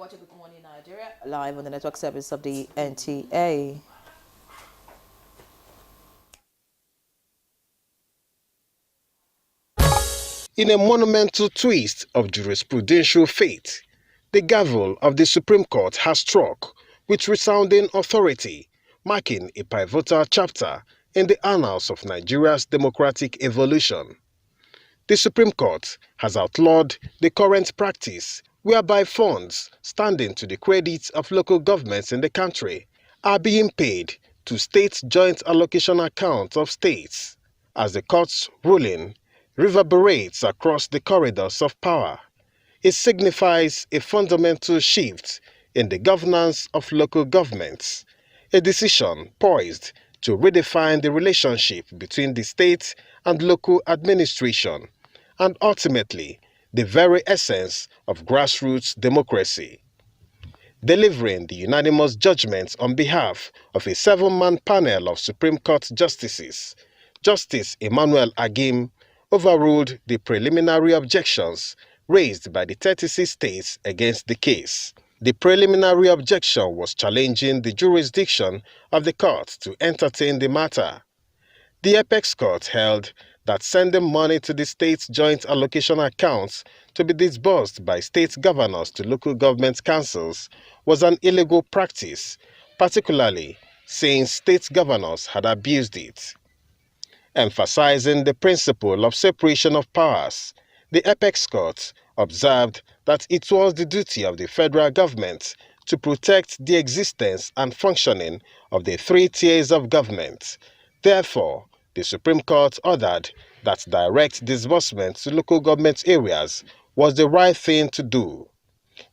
watching Good Morning Nigeria live on the network service of the NTA. In a monumental twist of jurisprudential fate, the gavel of the Supreme Court has struck with resounding authority, marking a pivotal chapter in the annals of Nigeria's democratic evolution. The Supreme Court has outlawed the current practice whereby funds standing to the credit of local governments in the country are being paid to state joint allocation accounts of states, as the court's ruling reverberates across the corridors of power. It signifies a fundamental shift in the governance of local governments, a decision poised to redefine the relationship between the state and local administration, and ultimately the very essence of grassroots democracy. Delivering the unanimous judgment on behalf of a 7-man panel of Supreme Court justices, Justice Emmanuel Agim overruled the preliminary objections raised by the 36 states against the case. The preliminary objection was challenging the jurisdiction of the court to entertain the matter. The Apex Court held that sending money to the state's joint allocation accounts to be disbursed by state governors to local government councils was an illegal practice, particularly since state governors had abused it. Emphasizing the principle of separation of powers, the Apex Court observed that it was the duty of the federal government to protect the existence and functioning of the 3 tiers of government. Therefore, the Supreme Court ordered that direct disbursement to local government areas was the right thing to do.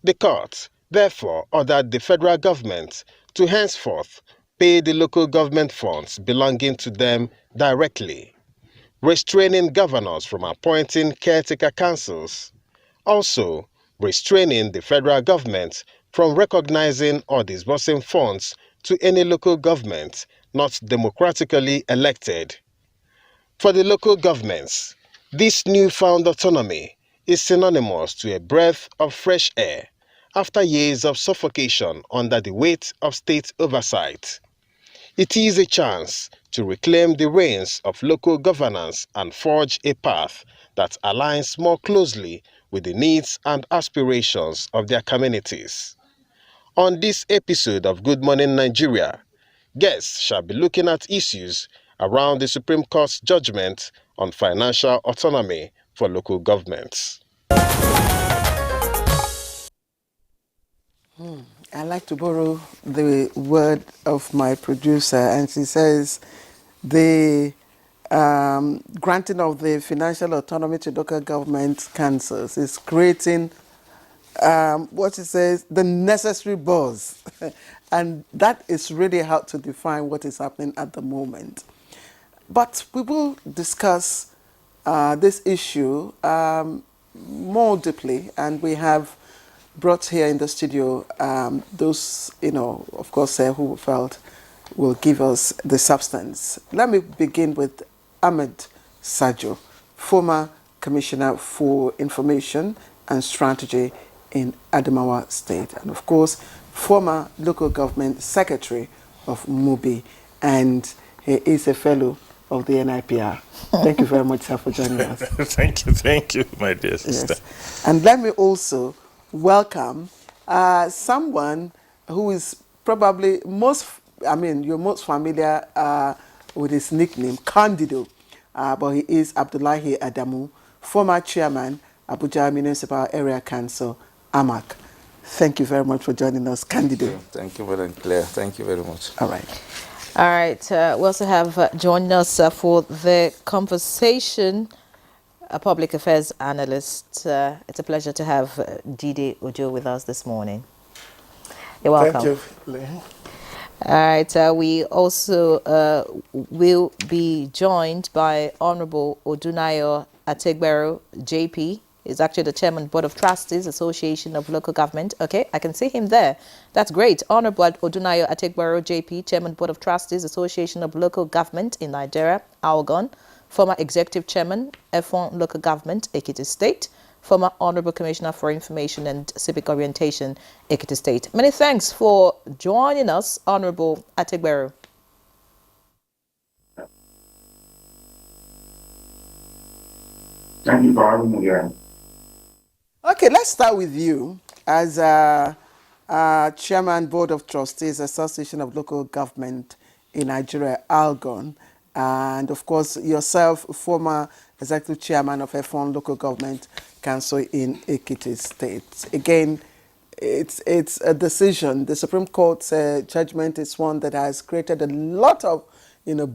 The court therefore ordered the federal government to henceforth pay the local government funds belonging to them directly, restraining governors from appointing caretaker councils, also restraining the federal government from recognizing or disbursing funds to any local government not democratically elected. For the local governments, this newfound autonomy is synonymous to a breath of fresh air after years of suffocation under the weight of state oversight. It is a chance to reclaim the reins of local governance and forge a path that aligns more closely with the needs and aspirations of their communities. On this episode of Good Morning Nigeria, guests shall be looking at issues around the Supreme Court's judgment on financial autonomy for local governments. I like to borrow the word of my producer, and she says the granting of the financial autonomy to local government councils is creating what she says, the necessary buzz. And that is really how to define what is happening at the moment. But we will discuss this issue more deeply, and we have brought here in the studio those, of course, who felt will give us the substance. Let me begin with Ahmed Sajo, former Commissioner for Information and Strategy in Adamawa State, and of course, former Local Government Secretary of Mubi, and he is a fellow of the NIPR. Thank you very much, sir, for joining us. Thank you, my dear sister. Yes. And let me also welcome someone who is probably you're most familiar with his nickname, Candido, but he is Abdullahi Adamu, former chairman, Abuja Municipal Area Council, AMAC. Thank you very much for joining us, Candido. Thank you, Madam Claire. Thank you very much. All right. All right. We also have joined us for the conversation a public affairs analyst. It's a pleasure to have Dide Ojo with us this morning. You're welcome. Thank you. All right. We also will be joined by Honorable Odunayo Ategbero, JP. He's actually the chairman, Board of Trustees, Association of Local Government. Okay, I can see him there. That's great. Honorable Odunayo Ategbero, JP, chairman, Board of Trustees, Association of Local Government in Nigeria, Algon. Former Executive Chairman, F1 Local Government, Ekiti State. former Honorable Commissioner for Information and Civic Orientation, Ekiti State. Many thanks for joining us, Honorable Ategberu. Thank you for having me here. Okay, let's start with you as Chairman, Board of Trustees, Association of Local Government in Nigeria, ALGON, and of course yourself, former Executive Chairman of F1 Local Government Council in Ekiti State. Again, it's a decision. The Supreme Court's judgment is one that has created a lot of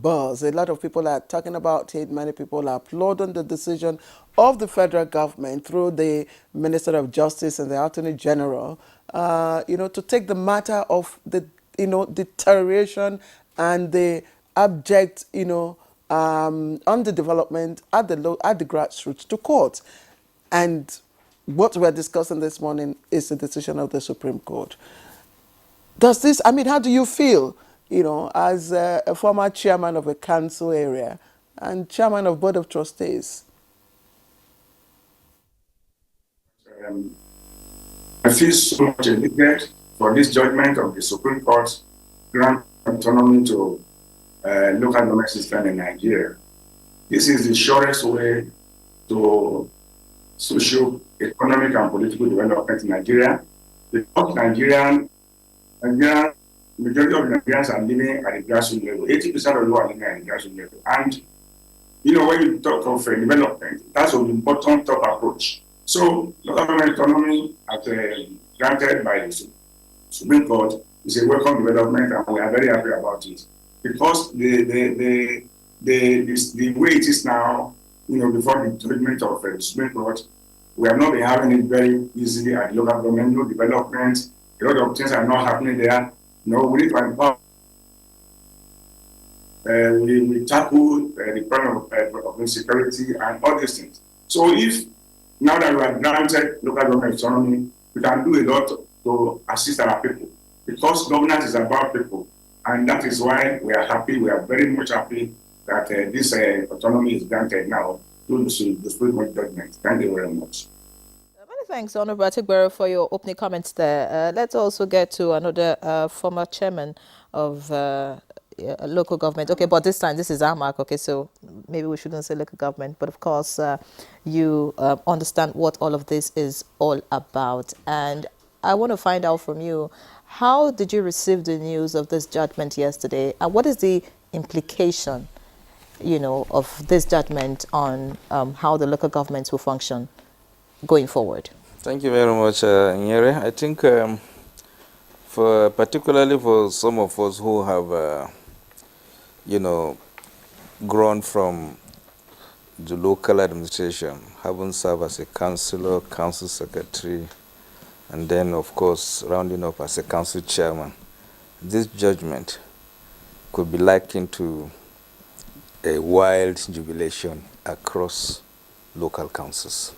buzz. A lot of people are talking about it. Many people are applauding the decision of the federal government through the Minister of Justice and the Attorney General, to take the matter of the, deterioration and the abject, underdevelopment at the grassroots to court. And what we're discussing this morning is the decision of the Supreme Court. Does this, how do you feel, as a former chairman of a council area and chairman of Board of Trustees? I feel so much elated for this judgment of the Supreme Court grant autonomy to local government system in Nigeria. This is the surest way to social, economic, and political development in Nigeria. Because majority of Nigerians are living at the grassroots level. 80% of them are living at the grassroots level. And, when you talk of development, that's an important top approach. So, local government autonomy, as granted by the Supreme Court, is a welcome development, and we are very happy about it. Because the way it is now, before the judgment of the Supreme Court, we have not been having it very easily at the local government, no development. A lot of things are not happening there. We need to empower. We tackle the problem of insecurity and all these things. So if now that we are granted local government autonomy, we can do a lot to assist our people, because governance is about people. And that is why we are happy, we are very much happy that this autonomy is granted now through the Supreme Court judgment. Thank you very much. Many thanks, Honorable Ategberu, for your opening comments there. Let's also get to another former chairman of local government. Okay, but this time, this is AMAC, okay, so maybe we shouldn't say local government, but of course, you understand what all of this is all about. And I want to find out from you, how did you receive the news of this judgment yesterday? And what is the implication, of this judgment on how the local governments will function going forward? Thank you very much, Nyere. I think particularly for some of us who have, grown from the local administration, having served as a councillor, council secretary, and then, of course, rounding up as a council chairman, this judgment could be likened to a wild jubilation across local councils.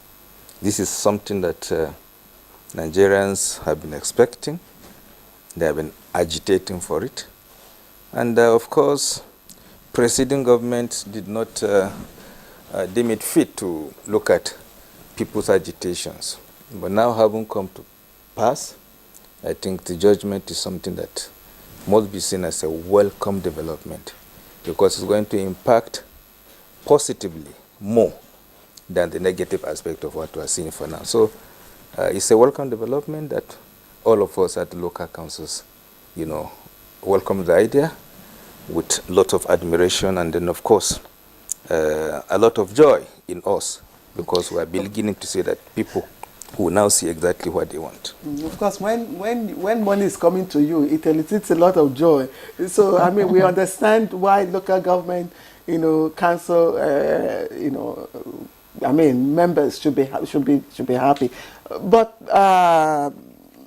This is something that Nigerians have been expecting. They have been agitating for it. And of course, preceding government did not deem it fit to look at people's agitations. But now having come to pass, I think the judgment is something that must be seen as a welcome development, because it's going to impact positively more than the negative aspect of what we are seeing for now. So it's a welcome development that all of us at the local councils, welcome the idea with a lot of admiration, and then of course a lot of joy in us, because we are beginning to see that people who now see exactly what they want. Of course, when money is coming to you, it elicits a lot of joy. So we understand why local government, council, members should be happy. But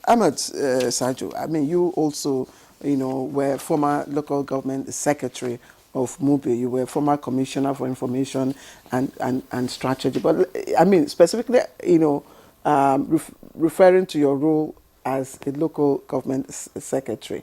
Ahmed Sajo, you also, were former local government secretary of MUBI. You were former commissioner for information and strategy. But specifically, referring to your role as a local government secretary,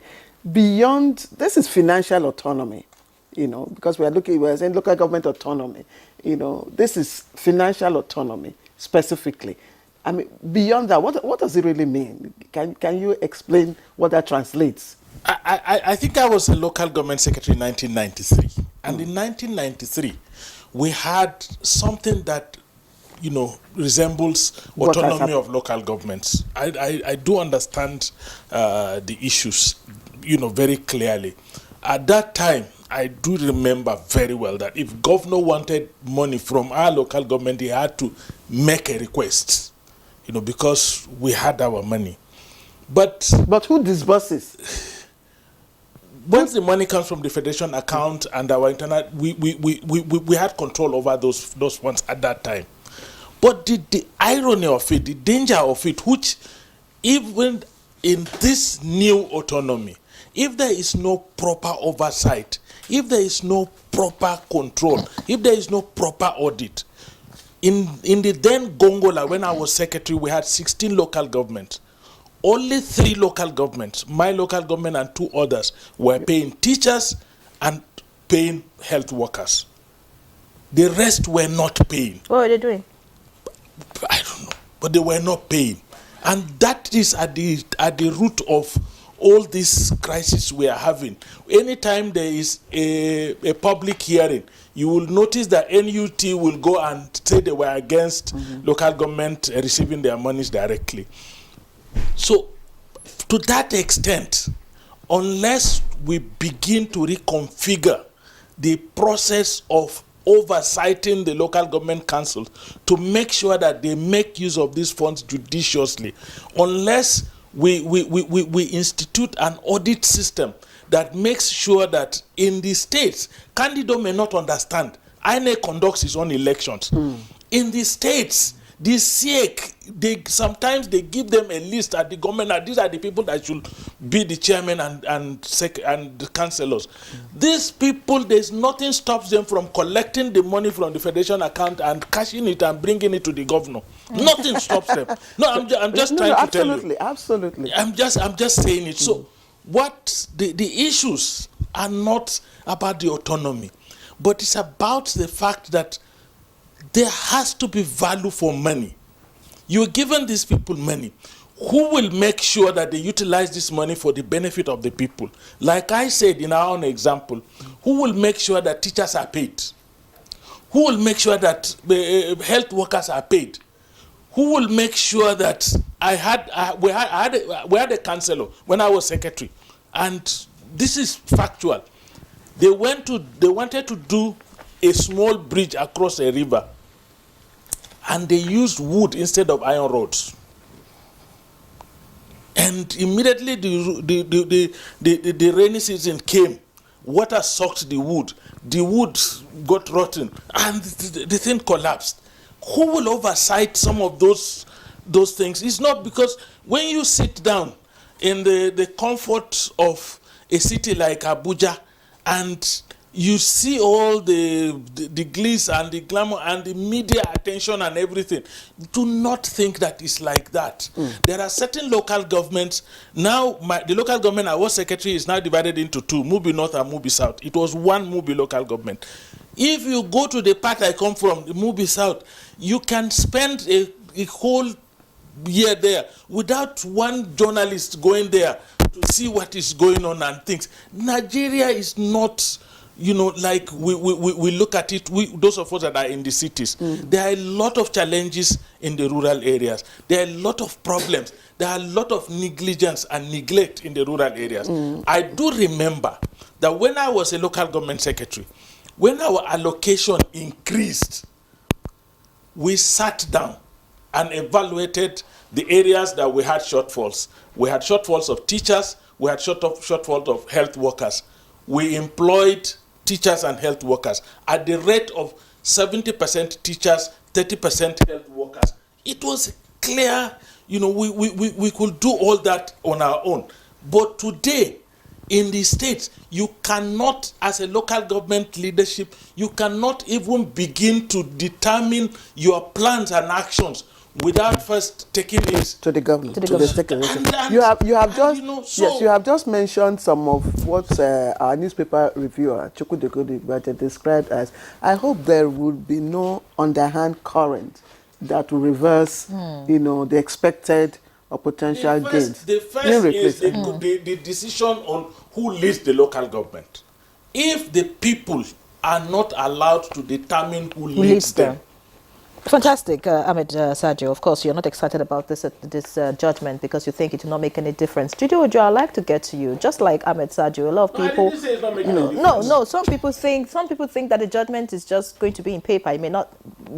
beyond this is financial autonomy, because we're saying local government autonomy. This is financial autonomy specifically. I mean, beyond that, what does it really mean? Can you explain what that translates? I think I was a local government secretary in 1993. And in 1993, we had something that, resembles What has autonomy happened? of local governments. I do understand the issues, very clearly. At that time, I do remember very well that if governor wanted money from our local government, he had to make a request, because we had our money. But who disburses? once the money comes from the federation account and our internal, we had control over those funds at that time. But the irony of it, the danger of it, which even in this new autonomy, if there is no proper oversight, if there is no proper control, if there is no proper audit, in the then Gongola, when I was secretary, we had 16 local governments. Only 3 local governments, my local government and 2 others, were paying teachers and paying health workers. The rest were not paying. What were they doing? I don't know, but they were not paying. And that is at the root of all this crisis we are having. Anytime there is a public hearing, you will notice that NUT will go and say they were against local government receiving their monies directly. So, to that extent, unless we begin to reconfigure the process of oversighting the local government councils to make sure that they make use of these funds judiciously, unless we institute an audit system that makes sure that in the states, candidates may not understand, INEC conducts its own elections. In the states, the SIEC, sometimes they give them a list at the government, and these are the people that should be the chairman and the councillors. These people, there's nothing stops them from collecting the money from the federation account and cashing it and bringing it to the governor. Nothing stops them. No, I'm just trying to tell you. Absolutely. I'm just saying it. So, what the issues are not about the autonomy, but it's about the fact that there has to be value for money. You're giving these people money. Who will make sure that they utilize this money for the benefit of the people? Like I said in our own example, who will make sure that teachers are paid? Who will make sure that health workers are paid? Who will make sure that we had a councillor when I was secretary, and this is factual. They wanted to do a small bridge across a river, and they used wood instead of iron rods. And immediately the rainy season came, water sucked the wood got rotten, and the thing collapsed. Who will oversight some of those things? It's not, because when you sit down in the comfort of a city like Abuja and you see all the gliss and the glamour and the media attention and everything, do not think that it's like that. There are certain local governments. Now, the local government I was secretary is now divided into 2, Mubi North and Mubi South. It was one Mubi local government. If you go to the part I come from, the Mubi South, you can spend a whole year there without one journalist going there to see what is going on and things. Nigeria is not, like we look at it, those of us that are in the cities. There are a lot of challenges in the rural areas. There are a lot of problems. There are a lot of negligence and neglect in the rural areas. I do remember that when I was a local government secretary, when our allocation increased, we sat down and evaluated the areas that we had shortfalls. We had shortfalls of teachers. We had shortfalls of health workers. We employed teachers and health workers at the rate of 70% teachers, 30% health workers. It was clear, we could do all that on our own. But today, in the states, you cannot, as a local government leadership, you cannot even begin to determine your plans and actions without first taking it to the government, to the state. You have just mentioned some of what our newspaper reviewer Chukwudekodi described as, I hope there will be no underhand current that will reverse, the expected or potential gains. The first In is replace- the decision on who leads the local government. If the people are not allowed to determine who leads them. Fantastic, Ahmed Sadio. Of course, you're not excited about this judgment because you think it will not make any difference. Judy Ojo, I'd like to get to you. Just like Ahmed Sadio, a lot of people. I didn't say it's not making any difference. No. Some people think that the judgment is just going to be in paper. It may not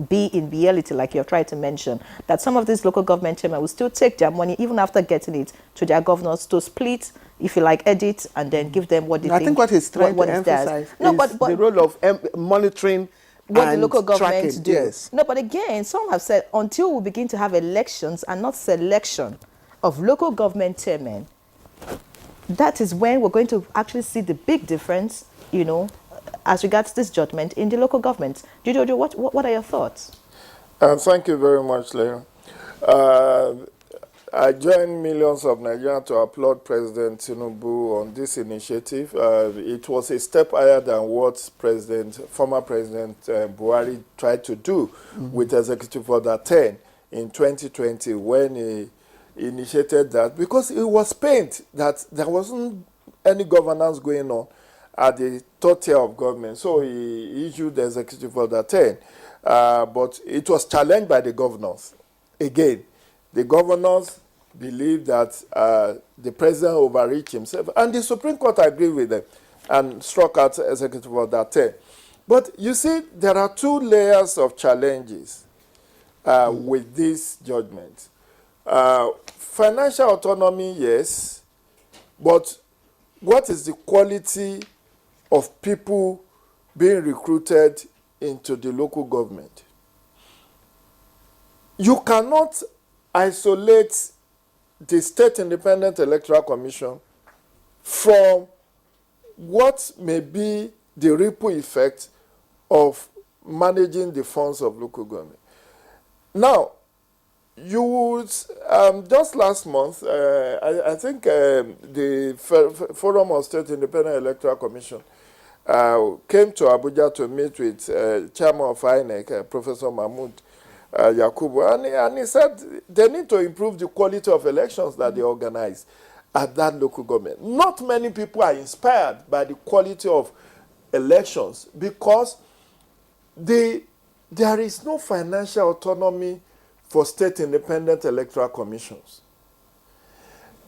be in reality, like you're trying to mention. That some of these local government chairmen will still take their money even after getting it to their governors to split, if you like, edit and then give them what they think. I think what he's trying to emphasize is the role of monitoring what the and local governments tracking, do. yes. No, but again, some have said until we begin to have elections and not selection of local government chairmen, that is when we're going to actually see the big difference, as regards this judgment in the local government. Jojo, what are your thoughts? Thank you very much, Leila. I join millions of Nigerians to applaud President Tinubu on this initiative. It was a step higher than what former President Buhari tried to do with Executive Order 10 in 2020 when he initiated that, because it was pained that there wasn't any governance going on at the third tier of government. So he issued the Executive Order 10, but it was challenged by the governors. Again, the governors believe that the president overreached himself, and the Supreme Court agreed with them and struck out Executive Order 10. But you see, there are two layers of challenges with this judgment. Financial autonomy, yes, but what is the quality of people being recruited into the local government? You cannot isolate the State Independent Electoral Commission from what may be the ripple effect of managing the funds of local government. Now, you would, just last month, I think the Forum of State Independent Electoral Commission came to Abuja to meet with Chairman of INEC, Professor Mahmoud Yakubu, and he said they need to improve the quality of elections that they organize at that local government. Not many people are inspired by the quality of elections because there is no financial autonomy for state independent electoral commissions.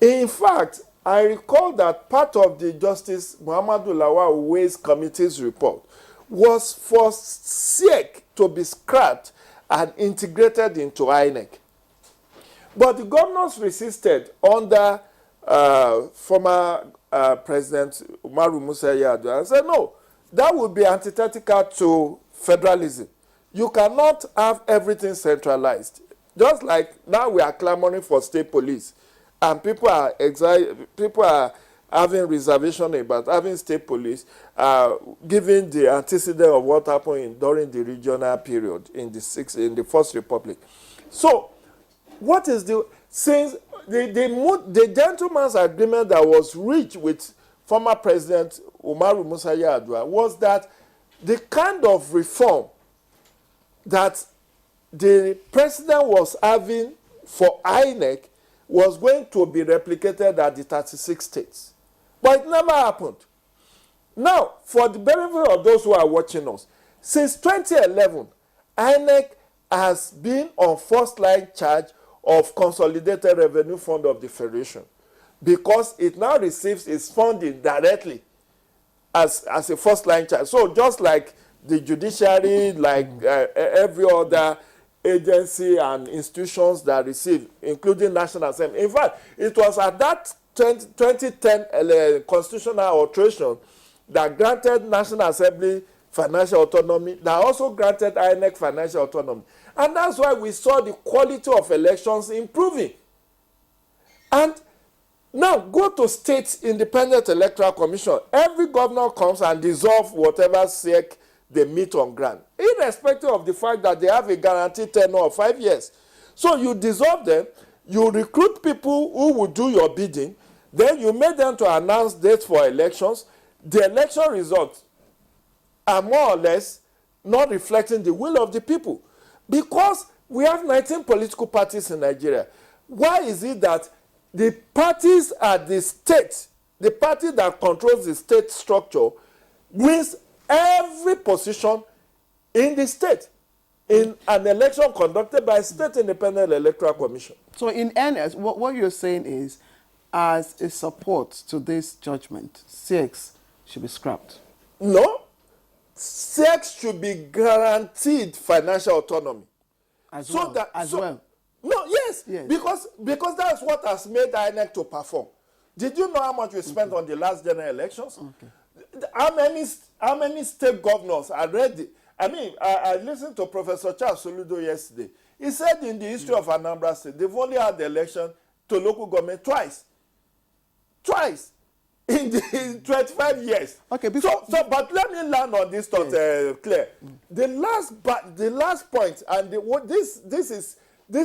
In fact, I recall that part of the Justice Muhammadu Lawal Uwais Committee's report was for SEC to be scrapped and integrated into INEC. But the governors resisted under former President Umaru Musa Yar'Adua and said, no, that would be antithetical to federalism. You cannot have everything centralized. Just like now we are clamoring for state police, and people are having reservation about having state police, given the antecedent of what happened during the regional period in the First Republic. So, what is since the gentleman's agreement that was reached with former President Umaru Musa Yar'Adua was that the kind of reform that the president was having for INEC was going to be replicated at the 36 states. But it never happened. Now, for the benefit of those who are watching us, since 2011, INEC has been on first-line charge of Consolidated Revenue Fund of the Federation because it now receives its funding directly as a first-line charge. So just like the judiciary, like every other agency and institutions that receive, including National Assembly. In fact, it was at that 2010 constitutional alteration that granted National Assembly financial autonomy, that also granted INEC financial autonomy. And that's why we saw the quality of elections improving. And now, go to State Independent Electoral Commission. Every governor comes and dissolves whatever SEC they meet on ground, irrespective of the fact that they have a guaranteed tenure of 5 years. So you dissolve them, you recruit people who will do your bidding, then you make them to announce dates for elections. The election results are more or less not reflecting the will of the people because We have 19 political parties in Nigeria. Why is it that the parties at the state, the party that controls the state structure, wins every position in the state in an election conducted by a state independent electoral commission? So in earnest, what you're saying is, as a support to this judgment, CX should be scrapped. No. CX should be guaranteed financial autonomy. As well. No, yes. Because that's what has made INEC to perform. Did you know how much we spent on the last general elections? Okay. How many state governors are ready? I mean, I listened to Professor Charles Soludo yesterday. He said in the history of Anambra State, they've only had the election to local government twice. Twice. In 25 years. Okay. But let me land on this thought, Claire. The last point, and this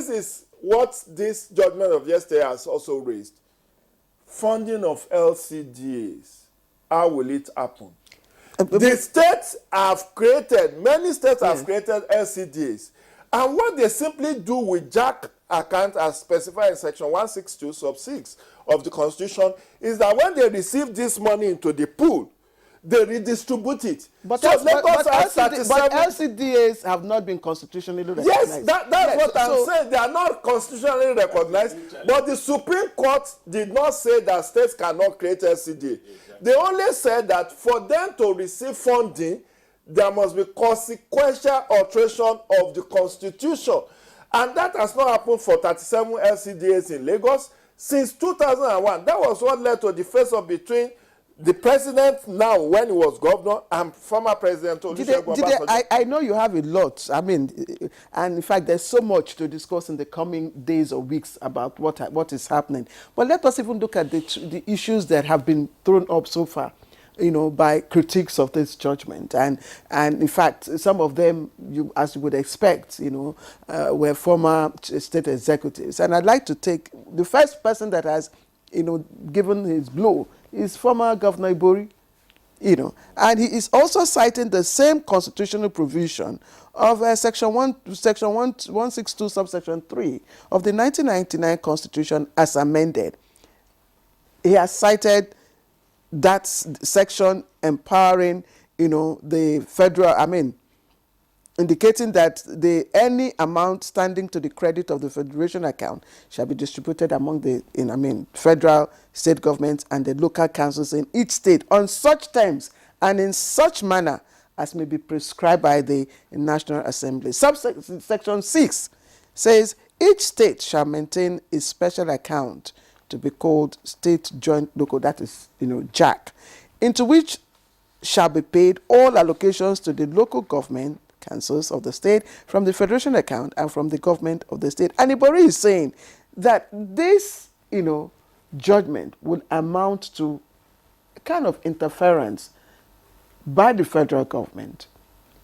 is what this judgment of yesterday has also raised. Funding of LCDAs. How will it happen? The states have created, many states have created LCDAs. And what they simply do with JAC account as specified in section 162 sub 6 of the Constitution is that when they receive this money into the pool, they redistribute it. But LCDAs have not been constitutionally recognized. Yes, that's what I'm saying. They are not constitutionally recognized. But the Supreme Court did not say that states cannot create LCDA. They only said that for them to receive funding, there must be consequential alteration of the Constitution. And that has not happened for 37 LCDAs in Lagos since 2001. That was what led to the face-off between the president now, when he was governor, and former president Olusegun Obasanjo. I know you have a lot. I mean, and in fact, there's so much to discuss in the coming days or weeks about what is happening. But let us even look at the issues that have been thrown up so far, by critiques of this judgment. And in fact, some of them, as you would expect, were former state executives. And I'd like to take the first person that has, given his blow is former Governor Ibori, and he is also citing the same constitutional provision of section 162 subsection 3 of the 1999 Constitution as amended. He has cited that section empowering, the federal, indicating that any amount standing to the credit of the federation account shall be distributed among the federal, state governments and the local councils in each state on such terms and in such manner as may be prescribed by the National Assembly. Subsection 6 says each state shall maintain a special account to be called State Joint Local, that is, JAC, into which shall be paid all allocations to the local government councils of the state from the federation account and from the government of the state. And Ibori is saying that this, judgment will amount to a kind of interference by the federal government,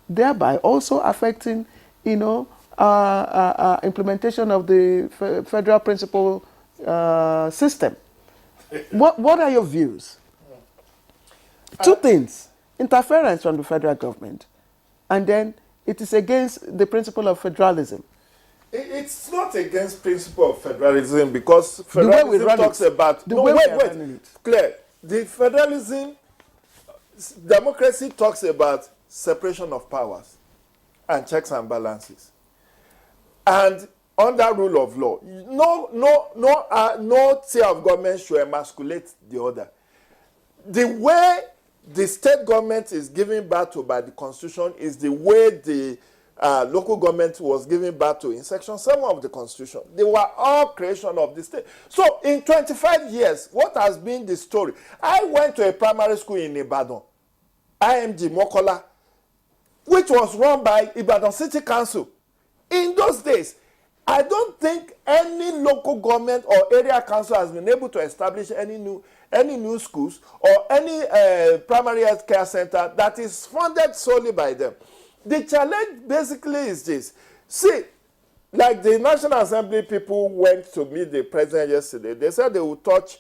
thereby also affecting, implementation of the federal principal system. What are your views? Two things: interference from the federal government, and then it is against the principle of federalism. It's not against principle of federalism because federalism talks about... Claire, the federalism, democracy talks about separation of powers and checks and balances. And under rule of law, no tier of government should emasculate the other. The way the state government is given birth to by the Constitution is the way the local government was given birth to in Section 7 of the Constitution. They were all creation of the state. So in 25 years, what has been the story? I went to a primary school in Ibadan, IMG Mokola, which was run by Ibadan City Council. In those days, I don't think any local government or area council has been able to establish any new schools or any primary health care center that is funded solely by them. The challenge basically is this. See, like the National Assembly people went to meet the president yesterday. They said they would touch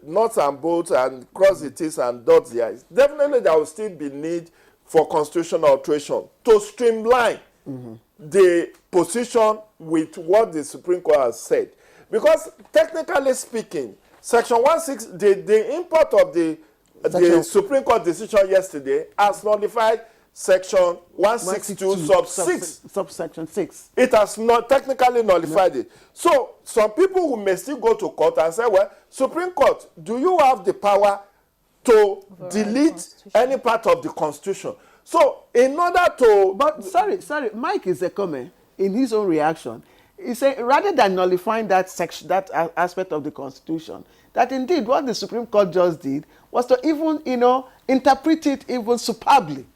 nuts and bolts and cross the T's and dot the I's. Definitely there will still be need for constitutional alteration to streamline the position with what the Supreme Court has said. Because technically speaking, Section 16, the import of the Supreme Court decision yesterday has nullified Section 162 sub 6. Subsection 6. It has not technically nullified it. So some people who may still go to court and say, well, Supreme Court, do you have the power to delete any part of the Constitution? So in order to... But sorry, Mike is a comment in his own reaction. He said rather than nullifying that section, that aspect of the Constitution, that indeed what the Supreme Court just did was to even, interpret it even superbly.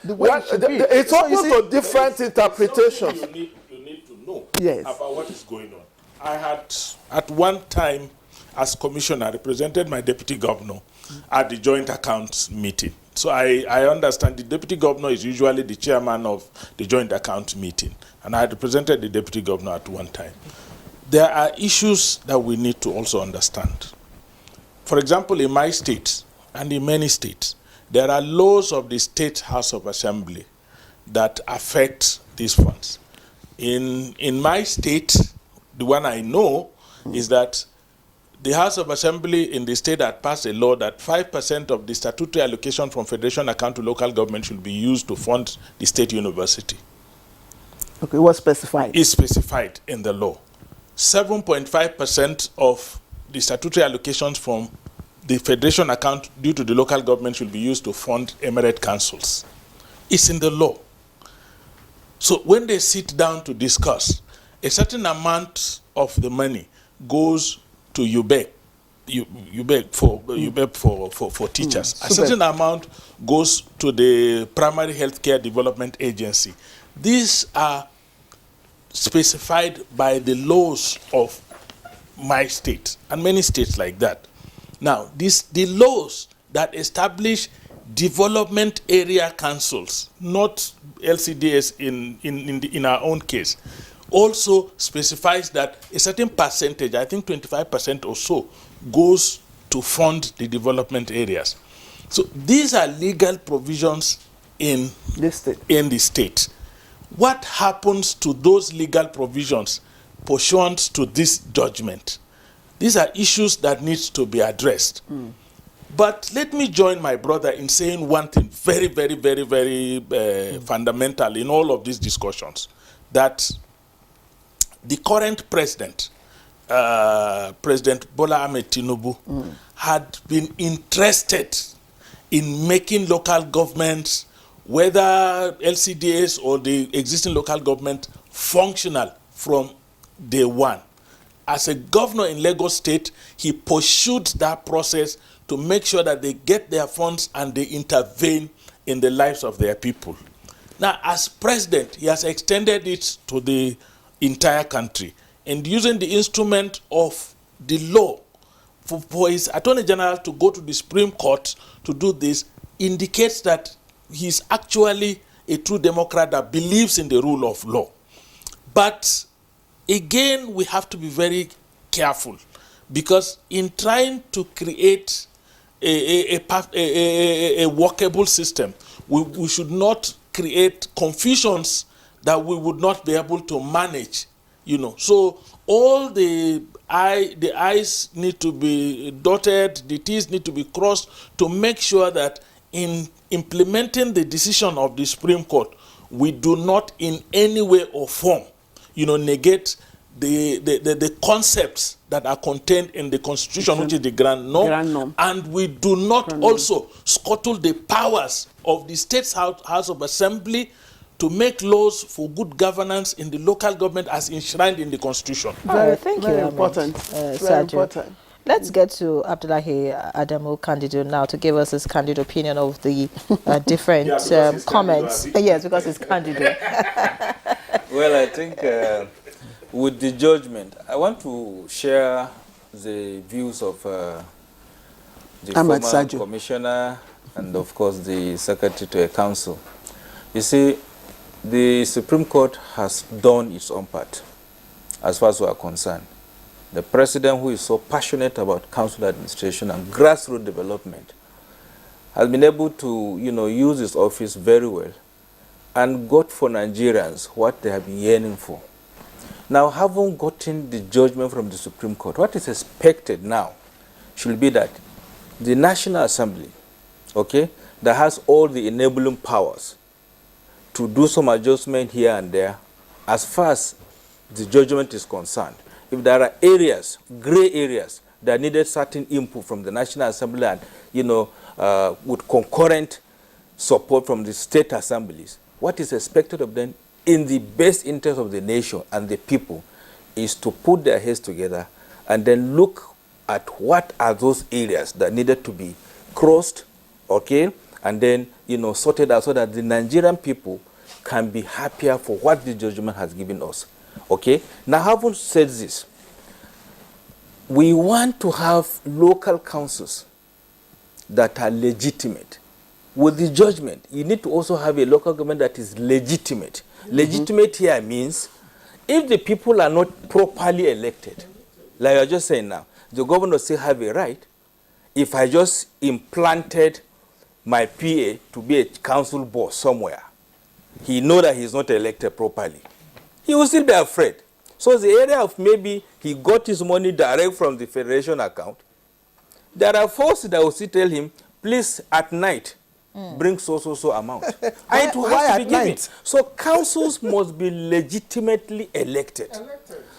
The way it should be. It's So open to different interpretations. You need to know Yes. about what is going on. I had, at one time, as commissioner, represented my deputy governor at the joint accounts meeting. So I understand the deputy governor is usually the chairman of the joint account meeting. And I had represented the deputy governor at one time. There are issues that we need to also understand. For example, in my state and in many states, there are laws of the State House of Assembly that affect these funds. In my state, the one I know is that the House of Assembly in the state had passed a law that 5% of the statutory allocation from federation account to local government should be used to fund the state university. Okay, what's specified? Is specified in the law. 7.5% of the statutory allocations from the federation account due to the local government should be used to fund emirate councils. It's in the law. So when they sit down to discuss, a certain amount of the money goes to UBEC, for teachers. A certain amount goes to the Primary Healthcare Development Agency. These are specified by the laws of my state and many states like that. Now, the laws that establish development area councils, not LCDS in our own case, also specifies that a certain percentage, I think 25% or so, goes to fund the development areas. So these are legal provisions in the state. What happens to those legal provisions pursuant to this judgment? These are issues that need to be addressed. But let me join my brother in saying one thing very, very, very, very fundamental in all of these discussions, that the current president, President Bola Ahmed Tinubu, had been interested in making local governments, whether LCDS or the existing local government, functional from day one. As a governor in Lagos State, he pursued that process to make sure that they get their funds and they intervene in the lives of their people. Now, as president, he has extended it to the entire country, and using the instrument of the law for his Attorney General to go to the Supreme Court to do this indicates that he's actually a true Democrat that believes in the rule of law. But again, we have to be very careful, because in trying to create a workable system, we should not create confusions that we would not be able to manage, So all the I's need to be dotted, the T's need to be crossed to make sure that in implementing the decision of the Supreme Court, we do not in any way or form, negate the concepts that are contained in the Constitution, which is the grand norm. And we do not also scuttle the powers of the State's House of Assembly to make laws for good governance in the local government as enshrined in the Constitution. Thank you. Very important. Very important. Let's get to Abdullahi Adamu Candido now to give us his candid opinion of the different comments. Yes, because it's Candido. Well, I think with the judgment, I want to share the views of the former commissioner and, of course, the secretary to a council. You see, the Supreme Court has done its own part as far as we are concerned. The president, who is so passionate about council administration and grassroots development, has been able to, use his office very well and got for Nigerians what they have been yearning for. Now, having gotten the judgment from the Supreme Court, what is expected now should be that the National Assembly, okay, that has all the enabling powers to do some adjustment here and there as far as the judgment is concerned. If there are areas, gray areas, that needed certain input from the National Assembly and, with concurrent support from the state assemblies, what is expected of them in the best interest of the nation and the people is to put their heads together and then look at what are those areas that needed to be crossed, okay, and then, sorted out so that the Nigerian people can be happier for what the judgment has given us, okay? Now, having said this, we want to have local councils that are legitimate. With the judgment, you need to also have a local government that is legitimate. Legitimate here means if the people are not properly elected, like you're just saying now, the governor still have a right. If I just implanted my PA to be a council boss somewhere, he know that he's not elected properly, he will still be afraid. So the area of maybe he got his money direct from the federation account, there are folks that will still tell him, please at night, bring so amount. And it will have to be given. So councils must be legitimately elected.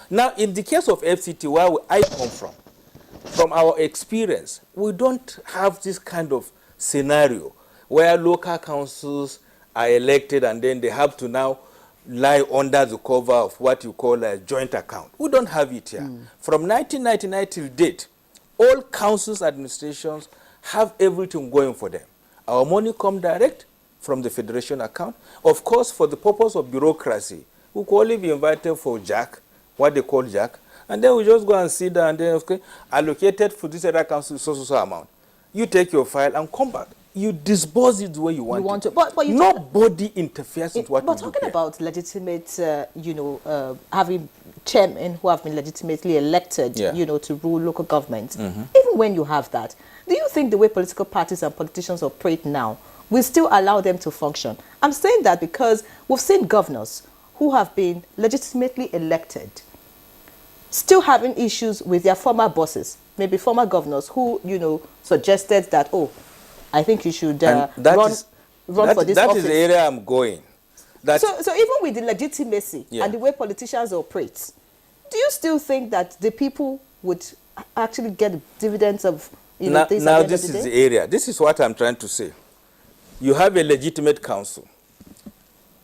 Now, in the case of FCT, where I come from our experience, we don't have this kind of scenario where local councils are elected and then they have to now lie under the cover of what you call a joint account. We don't have it here. From 1999 till date, all councils administrations have everything going for them. Our money comes direct from the federation account. Of course, for the purpose of bureaucracy, we could only be invited for Jack, what they call Jack, and then we just go and sit down and then, okay, allocated for this other council so amount. You take your file and come back. You disburse it the way you want it. But nobody interferes with what you do. But talking about legitimate, having chairmen who have been legitimately elected, to rule local governments, even when you have that, do you think the way political parties and politicians operate now will still allow them to function? I'm saying that because we've seen governors who have been legitimately elected still having issues with their former bosses, maybe former governors who, suggested that, oh, I think you should run for this office. That is the area I'm going. So even with the legitimacy and the way politicians operate, do you still think that the people would actually get dividends of things? Now this is the area. This is what I'm trying to say. You have a legitimate council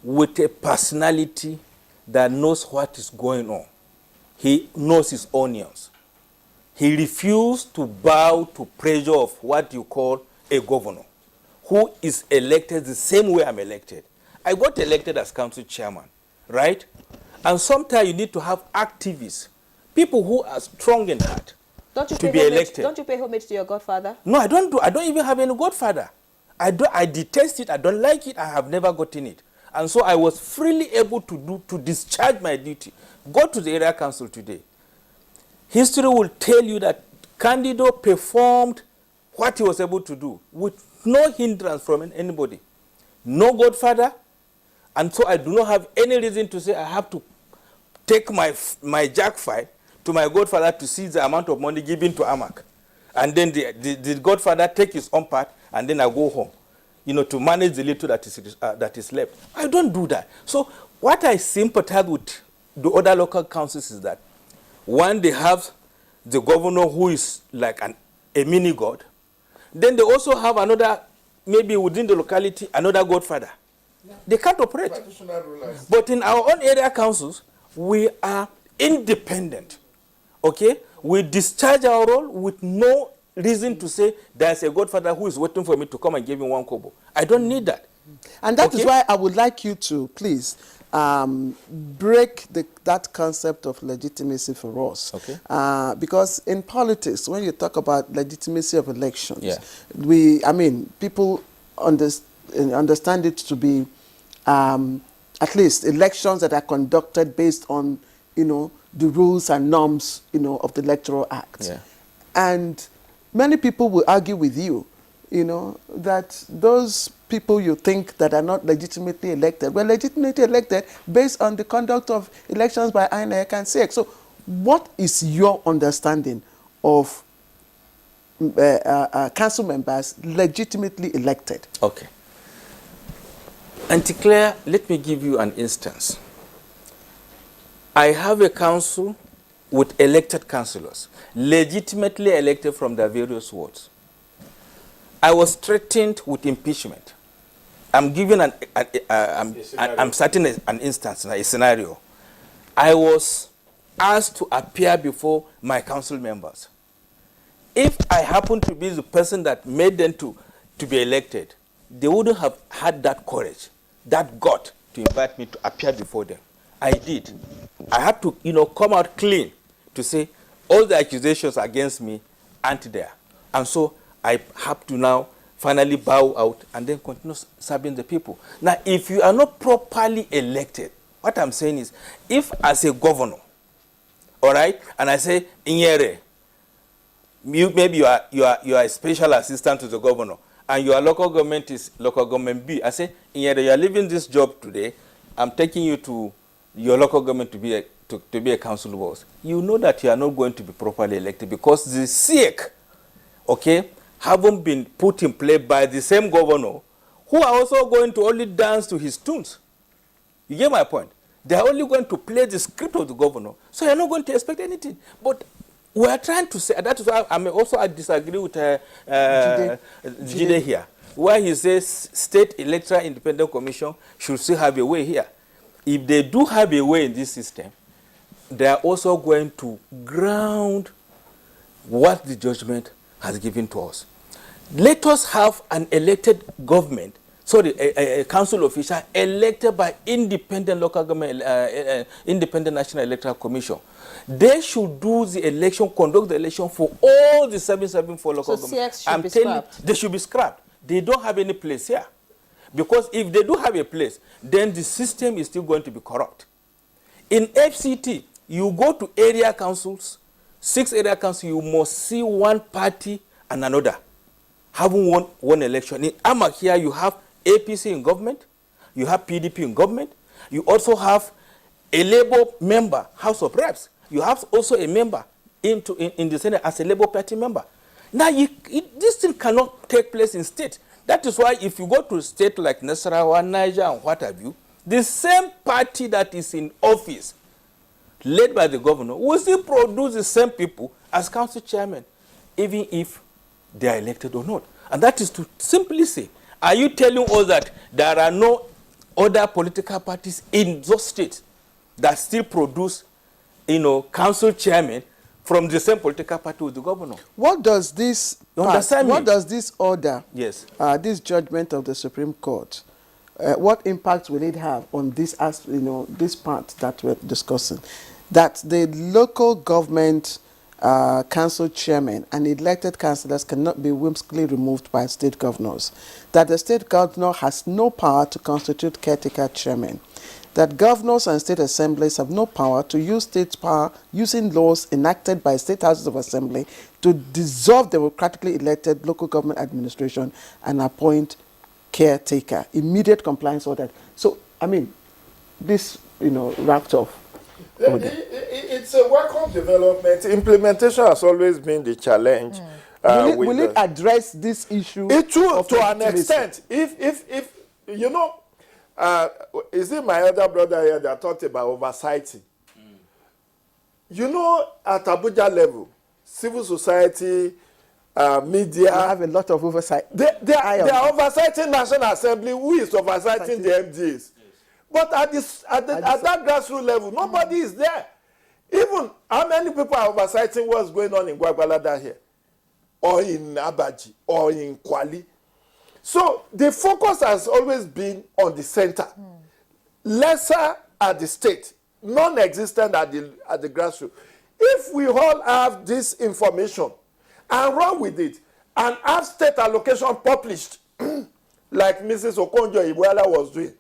with a personality that knows what is going on. He knows his onions. He refused to bow to pressure of what you call a governor who is elected the same way I'm elected. I got elected as council chairman, right? And sometimes you need to have activists, people who are strong in heart to be elected. Don't you pay homage to your godfather? No, I don't even have any godfather. I detest it. I don't like it. I have never gotten it. And so I was freely able to discharge my duty. Go to the area council today. History will tell you that Candido performed what he was able to do with no hindrance from anybody. No godfather. And so I do not have any reason to say I have to take my jack file to my godfather to see the amount of money given to Amak. And then the godfather take his own part and then I go home, to manage the little that is left. I don't do that. So what I sympathize with the other local councils is that, one, they have the governor who is like a mini god. Then they also have another, maybe within the locality, another godfather. They can't operate. But in our own area councils, we are independent. Okay? We discharge our role with no reason to say there's a godfather who is waiting for me to come and give me 1 kobo. I don't need that. And that is why I would like you to, please, break that concept of legitimacy for us. Okay. Because in politics, when you talk about legitimacy of elections, people understand it to be at least elections that are conducted based on, the rules and norms, of the Electoral Act. Yeah. And many people will argue with you, that those people you think that are not legitimately elected were legitimately elected based on the conduct of elections by INEC and SEC. So what is your understanding of council members legitimately elected? Okay. Auntie Claire, let me give you an instance. I have a council with elected councillors, legitimately elected from the various wards. I was threatened with impeachment. I'm giving I'm setting an instance, a scenario. I was asked to appear before my council members. If I happen to be the person that made them to be elected, they wouldn't have had that courage, that gut to invite me to appear before them. I did. I had to, come out clean to say all the accusations against me aren't there. And so I have to now finally bow out and then continue serving the people. Now, if you are not properly elected, what I'm saying is, if as a governor, all right, and I say, Inyere, maybe you are a special assistant to the governor, and your local government is local government B. I say, Inyere, you are leaving this job today. I'm taking you to your local government to be a council boss. You know that you are not going to be properly elected because the SEC, okay, haven't been put in play by the same governor who are also going to only dance to his tunes. You get my point? They are only going to play the script of the governor, so you're not going to expect anything. But we are trying to say, that is why I disagree with Jide here, where he says State Electoral Independent Commission should still have a way here. If they do have a way in this system, they are also going to ground what the judgment has given to us. Let us have an elected government, a council official elected by independent local government, independent National Electoral Commission. They should do the election, conduct the election for all the 774 local governments. I'm telling you, they should be scrapped. They don't have any place here. Because if they do have a place, then the system is still going to be corrupt. In FCT, you go to area councils, 6 area councils, you must see one party and another having won one election. In Amak here, you have APC in government, you have PDP in government, you also have a Labour member, House of Reps. You have also a member in the Senate as a Labour Party member. Now, this thing cannot take place in state. That is why if you go to a state like Nasarawa, Niger, and what have you, the same party that is in office, led by the governor, will still produce the same people as council chairman, even if they are elected or not. And that is to simply say, are you telling us that there are no other political parties in those states that still produce, council chairman from the same political party with the governor? What does this what does this order, yes, this judgment of the Supreme Court, what impact will it have on this, this part that we're discussing? That the local government council chairman and elected councillors cannot be whimsically removed by state governors. That the state governor has no power to constitute caretaker chairman. That governors and state assemblies have no power to use state power using laws enacted by state houses of assembly to dissolve democratically elected local government administration and appoint caretaker. Immediate compliance order. So, this, wrapped off. It's a welcome development. Implementation has always been the challenge. Will it address this issue? It will, to an extent. If is it my other brother here that talked about oversighting? At Abuja level, civil society, media, you have a lot of oversight. They are oversighting National Assembly, who is oversighting the MDs. Yes. But at that grassroots level, nobody is there. Even how many people are oversighting what's going on in Gwagwalada here, or in Abaji, or in Kwali? So the focus has always been on the center, lesser at the state, non-existent at the grassroots. If we all have this information and run with it, and have state allocation published, like Mrs. Okonjo-Iweala was doing,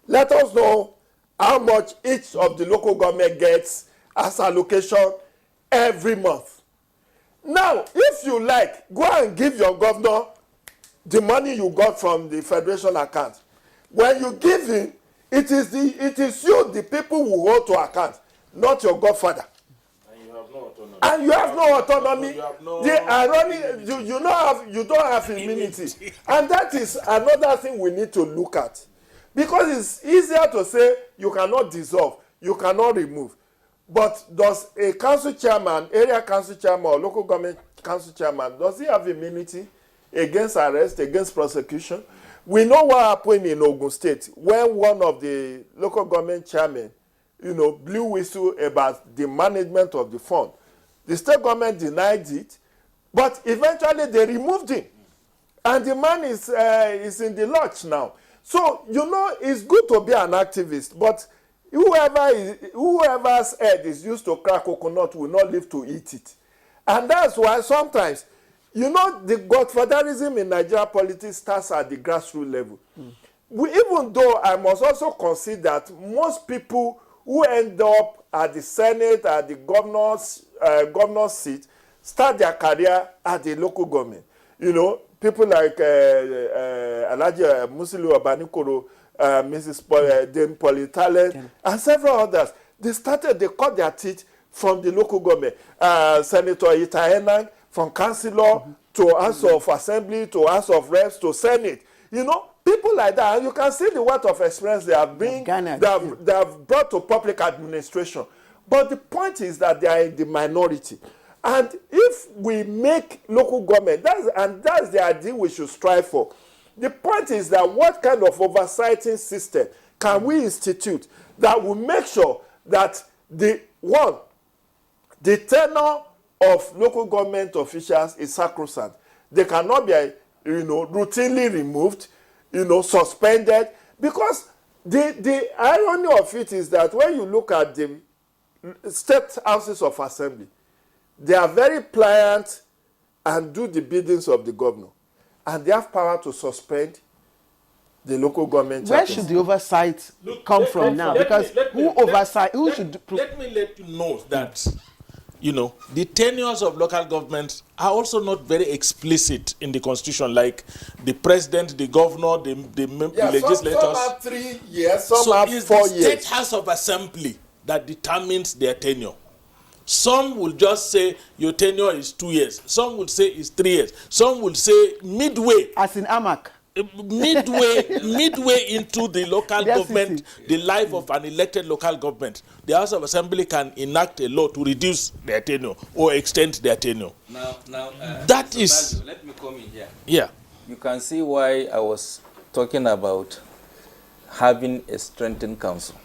let us know how much each of the local government gets as allocation every month. Now, if you like, go and give your governor the money you got from the federation account. When you give in, it is you, the people who hold to account, not your godfather. And you have no autonomy. The irony, you don't have immunity. And that is another thing we need to look at. Because it's easier to say you cannot dissolve, you cannot remove. But does a council chairman, area council chairman, or local government council chairman, does he have immunity against arrest, against prosecution? We know what happened in Ogun State when one of the local government chairmen, blew whistle about the management of the fund. The state government denied it, but eventually they removed him. And the man is in the lodge now. So, it's good to be an activist, but whoever's head is used to crack coconut will not live to eat it. And that's why sometimes, the godfatherism in Nigeria politics starts at the grassroots level. Even though I must also concede that most people who end up at the Senate, at the governor's seat, start their career at the local government. People like Alhaji Musiliu Obanikoro, Mrs. Dame Politale, and several others. They cut their teeth from the local government. Senator Itaenang, from councillor to House of Assembly, to House of Reps, to Senate. People like that, and you can see the wealth of experience they have brought to public administration. But the point is that they are in the minority. And if we make local government, that's the idea we should strive for. The point is that what kind of oversighting system can we institute that will make sure that the tenure of local government officials is sacrosanct. They cannot be, routinely removed, suspended, because the irony of it is that when you look at the state houses of assembly, they are very pliant and do the biddings of the governor, and they have power to suspend the local government. Where should the oversight come from now? Because who should? Let me let you know that the tenures of local governments are also not very explicit in the constitution, like the president, the governor, the legislators. Some have 3 years, some have 4 years. So it's the state house of assembly that determines their tenure. Some will just say your tenure is 2 years. Some will say it's 3 years. Some will say midway. As in AMAC. Midway into the local government, the life of an elected local government, the House of Assembly can enact a law to reduce their tenure or extend their tenure. Now, that is. Let me come in here. Yeah. You can see why I was talking about having a strengthened council.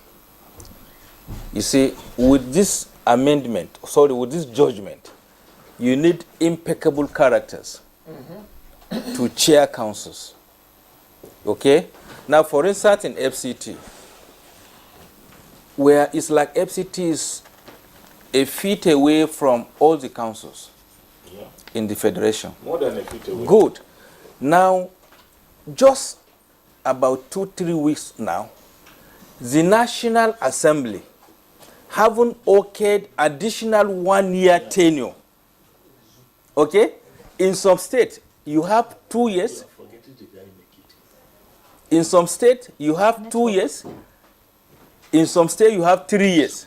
You see, with this with this judgment, you need impeccable characters to chair councils. Okay? Now, for instance, in FCT, where it's like FCT is a feet away from all the councils in the federation. More than a feet away. Good. Now, just about 2-3 weeks now, the National Assembly haven't okayed additional 1-year tenure. Okay? In some states, you have 2 years. In some states, you have 2 years. In some states, you have 3 years.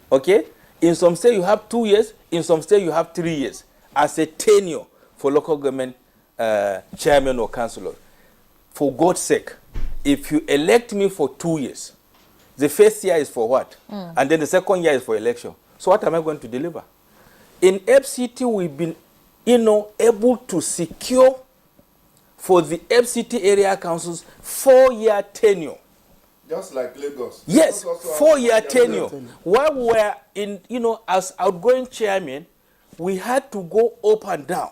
Okay? In some states, you have 2 years. In some states, you have 3 years as a tenure for local government chairman or councillor. For God's sake, if you elect me for 2 years, the first year is for what? And then the second year is for election. So what am I going to deliver? In FCT, we've been, able to secure for the FCT area councils 4-year tenure. Just like Lagos. Yes, 4-year tenure. While we were in, as outgoing chairman, we had to go up and down,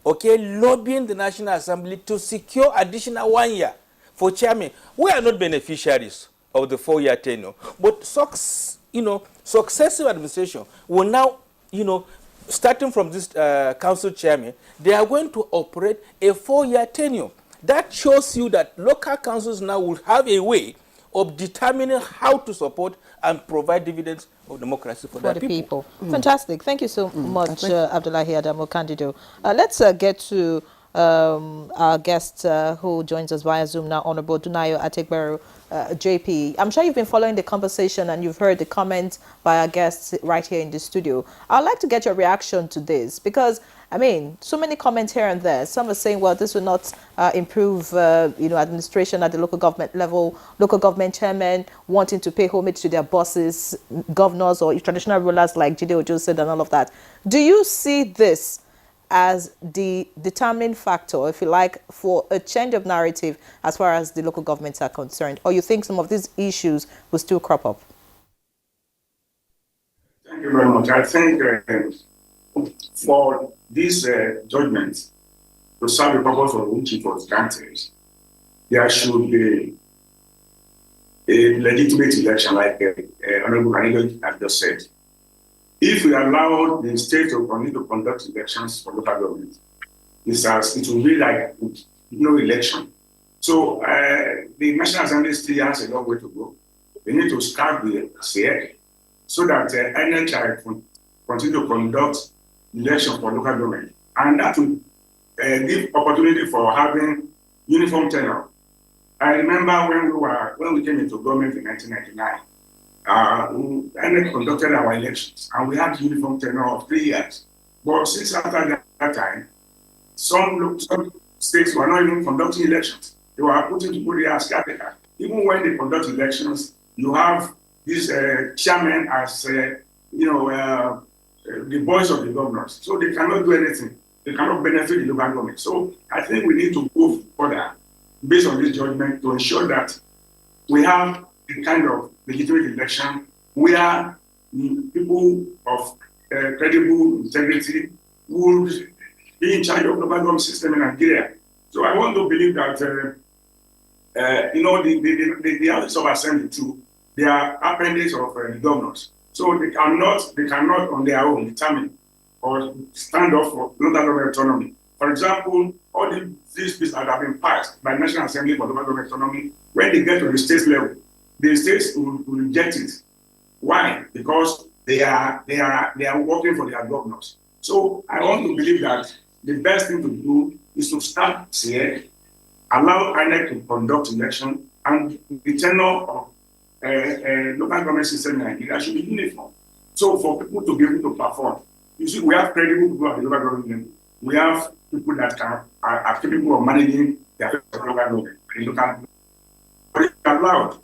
okay, lobbying the National Assembly to secure additional 1 year for chairman. We are not beneficiaries of the 4-year tenure, but successive administration will now, starting from this council chairman, they are going to operate a 4-year tenure. That shows you that local councils now will have a way of determining how to support and provide dividends of democracy for the people. Fantastic. Thank you so much, Abdullahi Adamu Candido. Let's get to our guest who joins us via Zoom now, Honorable Dunayo Atekberu, JP. I'm sure you've been following the conversation and you've heard the comments by our guests right here in the studio. I'd like to get your reaction to this because, I mean, so many comments here and there. Some are saying, well, this will not improve, administration at the local government level, local government chairmen wanting to pay homage to their bosses, governors or traditional rulers like Jide Ojo said and all of that. Do you see this as the determining factor, if you like, for a change of narrative as far as the local governments are concerned? Or you think some of these issues will still crop up? Thank you very much. I think for this judgment to serve the purpose for which it was granted, there should be a legitimate election, like Honorable Kanigel has just said. If we allow the state to continue to conduct elections for local government, it will be like no election. So the National Assembly still has a long way to go. They need to start the CEC so that NTA can continue to conduct elections for local government. And that will give opportunity for having uniform tenure. I remember when we came into government in 1999, INEC conducted our elections and we had uniform tenure of 3 years. But since after that time, some states were not even conducting elections. They were putting people there as caretaker. Even when they conduct elections, you have this chairman as the voice of the governors. So they cannot do anything. They cannot benefit the local government. So I think we need to go further based on this judgment to ensure that we have a kind of legitimate election where people of credible integrity will be in charge of the local government system in Nigeria. So I want to believe that the House of Assembly too, they are appendix of the governors. So they cannot on their own determine or stand up for local government autonomy. For example, all these bills that have been passed by National Assembly for local government autonomy, when they get to the state level, the states will reject it. Why? Because they are working for their governors. So I want to believe that the best thing to do is to start here, allow INEC to conduct election, and the tenure of local government system in Nigeria should be uniform. So for people to be able to perform, you see, we have credible people at the local government level. We have people that are capable of managing their local government. But it's allowed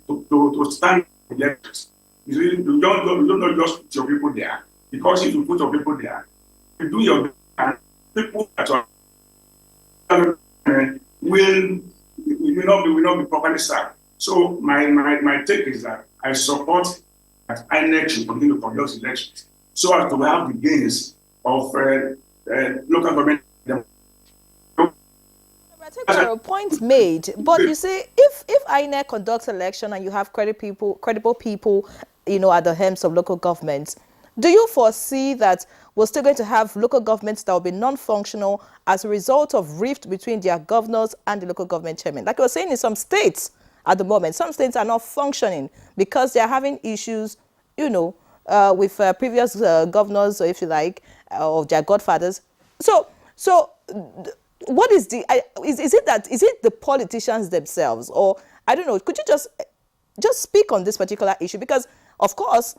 to stand elections. You don't just put your people there. Because if you put your people there, you do your best, people that are will not be properly served. So my take is that I support that INEC should continue to conduct elections so as to have the gains of local government. Point made, but you see, if INEC conducts election and you have credible people, at the helms of local governments, do you foresee that we're still going to have local governments that will be non-functional as a result of rift between their governors and the local government chairman? Like I was saying, in some states at the moment, some states are not functioning because they're having issues, with previous governors, or if you like, of their godfathers. So what is is it the politicians themselves, or I don't know? Could you just speak on this particular issue? Because of course,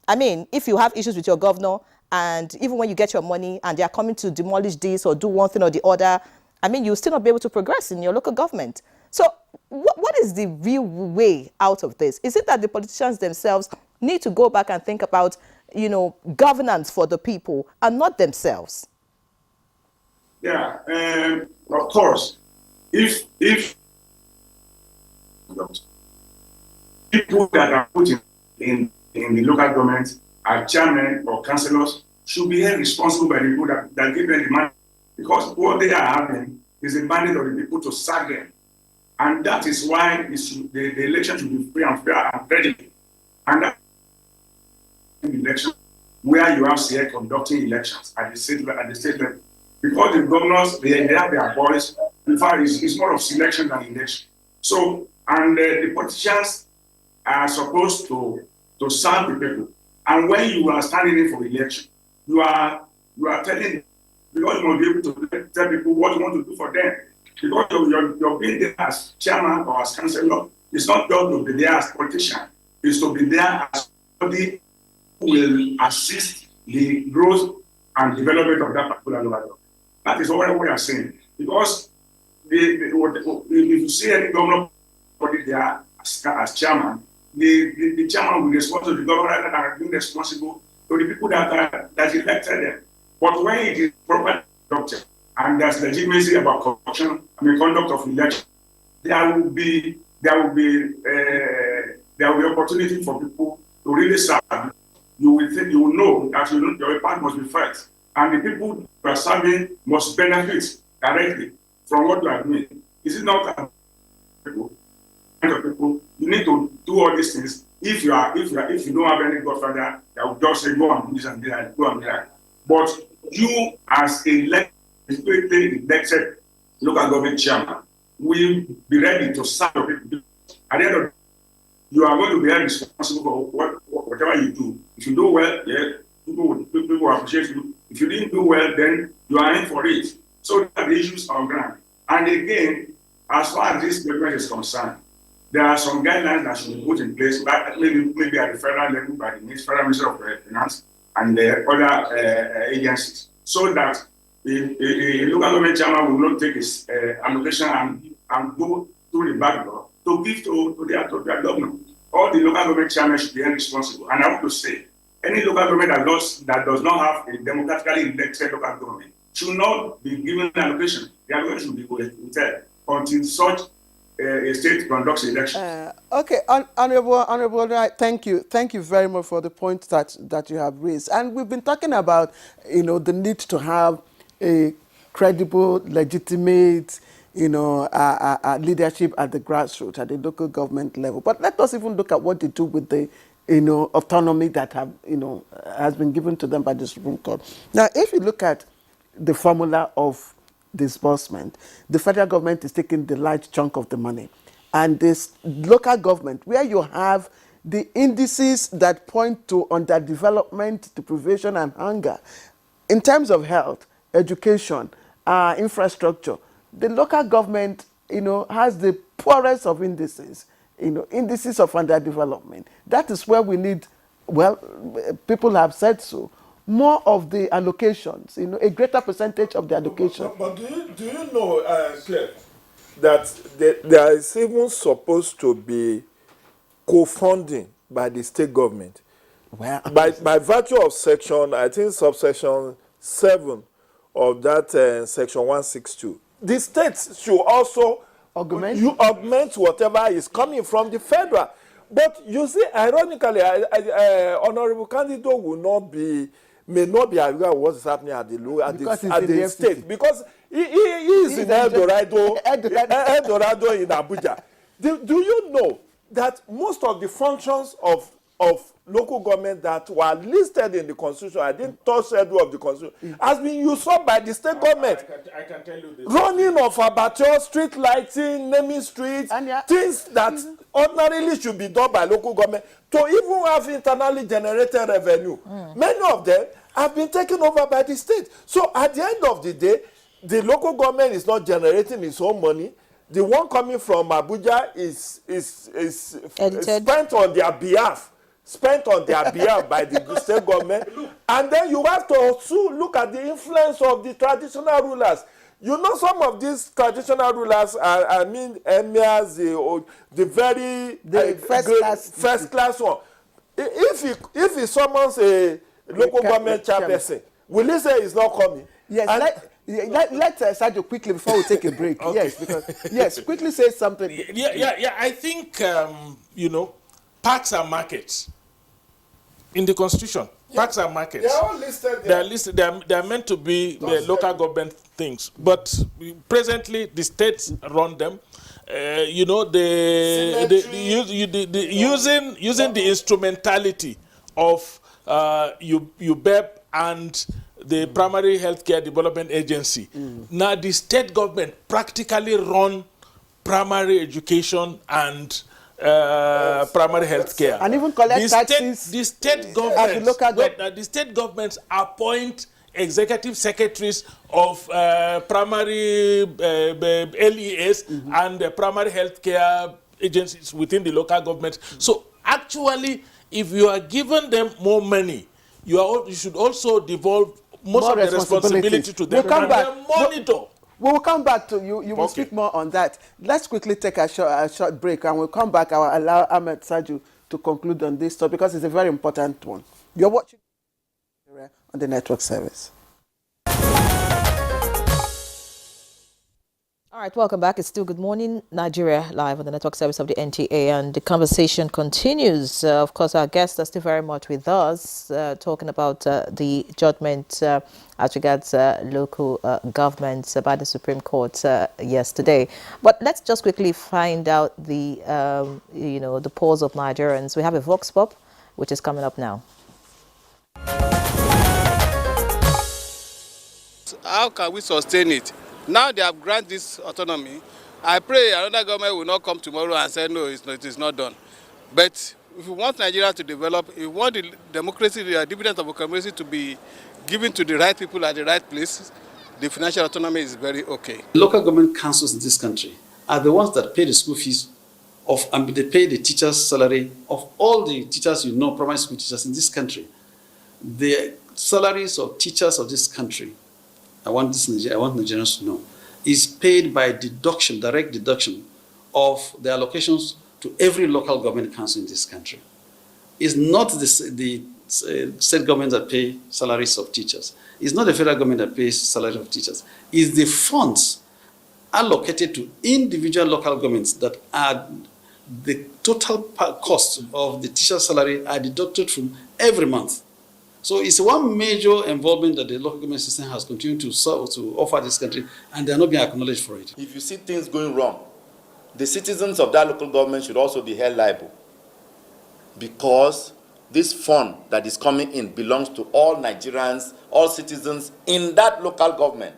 I mean, if you have issues with your governor, and even when you get your money and they are coming to demolish this or do one thing or the other, I mean, you'll still not be able to progress in your local government. So what is the real way out of this? Is it that the politicians themselves need to go back and think about, governance for the people and not themselves? Yeah, of course. If people that are put in the local government are chairmen or councillors should be held responsible by the people that give them the money, because what they are having is a mandate of the people to serve them, and that is why the election should be free and fair and credible. And that election where you have CA conducting elections at the state level. Because the governors, they have their voice. In fact, it's more of selection than election. So, and the politicians are supposed to serve the people. And when you are standing in for election, you are telling because you must be able to tell people what you want to do for them. Because you're being there as chairman or as councillor, it's not just to be there as politician, it's to be there as somebody who will assist the growth and development of that particular local government. That is what we are saying. Because if you see any government body there as chairman, the chairman will be responsible to the governor that are being responsible to the people that elected them. But when it is properly conducted and there's legitimacy about conduct of election, there will be opportunity for people to really serve. You will know that your part must be felt, and the people who are serving must benefit directly from what you are doing. Is it not people? You need to do all these things. If you don't have any godfather that will just say go and do this and that, go and do that. But you as elected local government chairman will be ready to serve your people. At the end of the day, you are going to be responsible for whatever you do. If you do well, yeah, people will appreciate you. If you didn't do well, then you are in for it. So that the issues are on ground. And again, as far as this government is concerned, there are some guidelines that should be put in place, maybe at the federal level by the Federal Ministry of Finance and the other agencies, so that a local government chairman will not take his allocation and go through the back door to give to their government. All the local government chairmen should be responsible. And I want to say, any local government that does not have a democratically elected local government should not be given an allocation. The allocation should be withheld until such a state conducts elections. Okay, Honorable, thank you very much for the point that you have raised. And we've been talking about, the need to have a credible, legitimate, leadership at the grassroots, at the local government level. But let us even look at what they do with the, autonomy that has been given to them by the Supreme Court. Now, if you look at the formula of disbursement, the federal government is taking the large chunk of the money, and this local government, where you have the indices that point to underdevelopment, deprivation, and hunger, in terms of health, education, infrastructure, the local government, has the poorest of indices, indices of underdevelopment. That is where we need, people have said so, more of the allocations, a greater percentage of the allocation. But do you know, Claire, that there is even supposed to be co-funding by the state government? Well, by virtue of section, I think subsection 7 of that section 162, the states should also augment whatever is coming from the federal. But you see, ironically, Honorable Candidate may not be aware of what is happening at the state, because he is in Eldorado in Abuja. Do you know that most of the functions of local government that were listed in the constitution, I didn't touch schedule of the constitution, has been usurped by the state government? I can tell you this. Running of abattoirs, street lighting, naming streets, things that ordinarily should be done by local government to even have internally generated revenue. Many of them have been taken over by the state. So at the end of the day, the local government is not generating its own money. The one coming from Abuja is spent on their behalf. By the state government. And then you have to also look at the influence of the traditional rulers. Some of these traditional rulers are, emirs, the first class one. If he summons a local government chairperson, will he say he's not coming? Yes. Let's Sergio quickly before we take a break. Okay. Yes, quickly say something. Yeah. I think parks and markets in the constitution. Parks and markets. They're all listed there. They are meant to be the local government things, but presently the states run them. Using the instrumentality of UBEP and the Primary Healthcare Development Agency. Now the state government practically run primary education and primary health care. And even collect taxes. The state governments appoint executive secretaries of primary LEAs and primary healthcare agencies within the local government. So actually, if you are giving them more money, you should also devolve most More of the responsibility to them. We'll come And back. then monitor. We will come back to you. You will Okay. speak more on that. Let's quickly take a short break, and we'll come back. I will allow Ahmed Saju to conclude on this topic because it's a very important one. You're watching on the network service. All right, welcome back. It's still Good Morning Nigeria live on the network service of the NTA, and the conversation continues. Of course, our guests are still very much with us, talking about the judgment as regards local governments by the Supreme Court yesterday. But let's just quickly find out the the pulse of Nigerians. We have a Vox Pop, which is coming up now. How can we sustain it? Now they have granted this autonomy. I pray another government will not come tomorrow and say, no, it is not done. But if we want Nigeria to develop, if we want the democracy, the dividend of democracy to be given to the right people at the right places, the financial autonomy is very okay. Local government councils in this country are the ones that pay the school fees and they pay the teachers' salary of all the teachers primary school teachers in this country. The salaries of teachers of this country, I want Nigerians to know, is paid by deduction, direct deduction of the allocations to every local government council in this country. It's not the state government that pay salaries of teachers. It's not the federal government that pays salaries of teachers. It's the funds allocated to individual local governments that are the total cost of the teacher's salary are deducted from every month. So it's one major involvement that the local government system has continued to offer this country, and they are not being acknowledged for it. If you see things going wrong, the citizens of that local government should also be held liable, because this fund that is coming in belongs to all Nigerians, all citizens in that local government,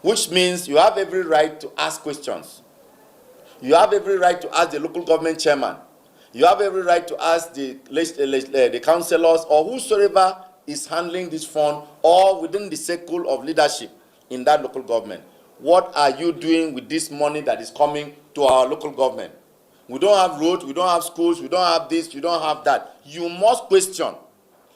which means you have every right to ask questions. You have every right to ask the local government chairman. You have every right to ask the councillors or whosoever is handling this fund or within the circle of leadership in that local government. What are you doing with this money that is coming to our local government? We don't have roads, we don't have schools, we don't have this, we don't have that. You must question,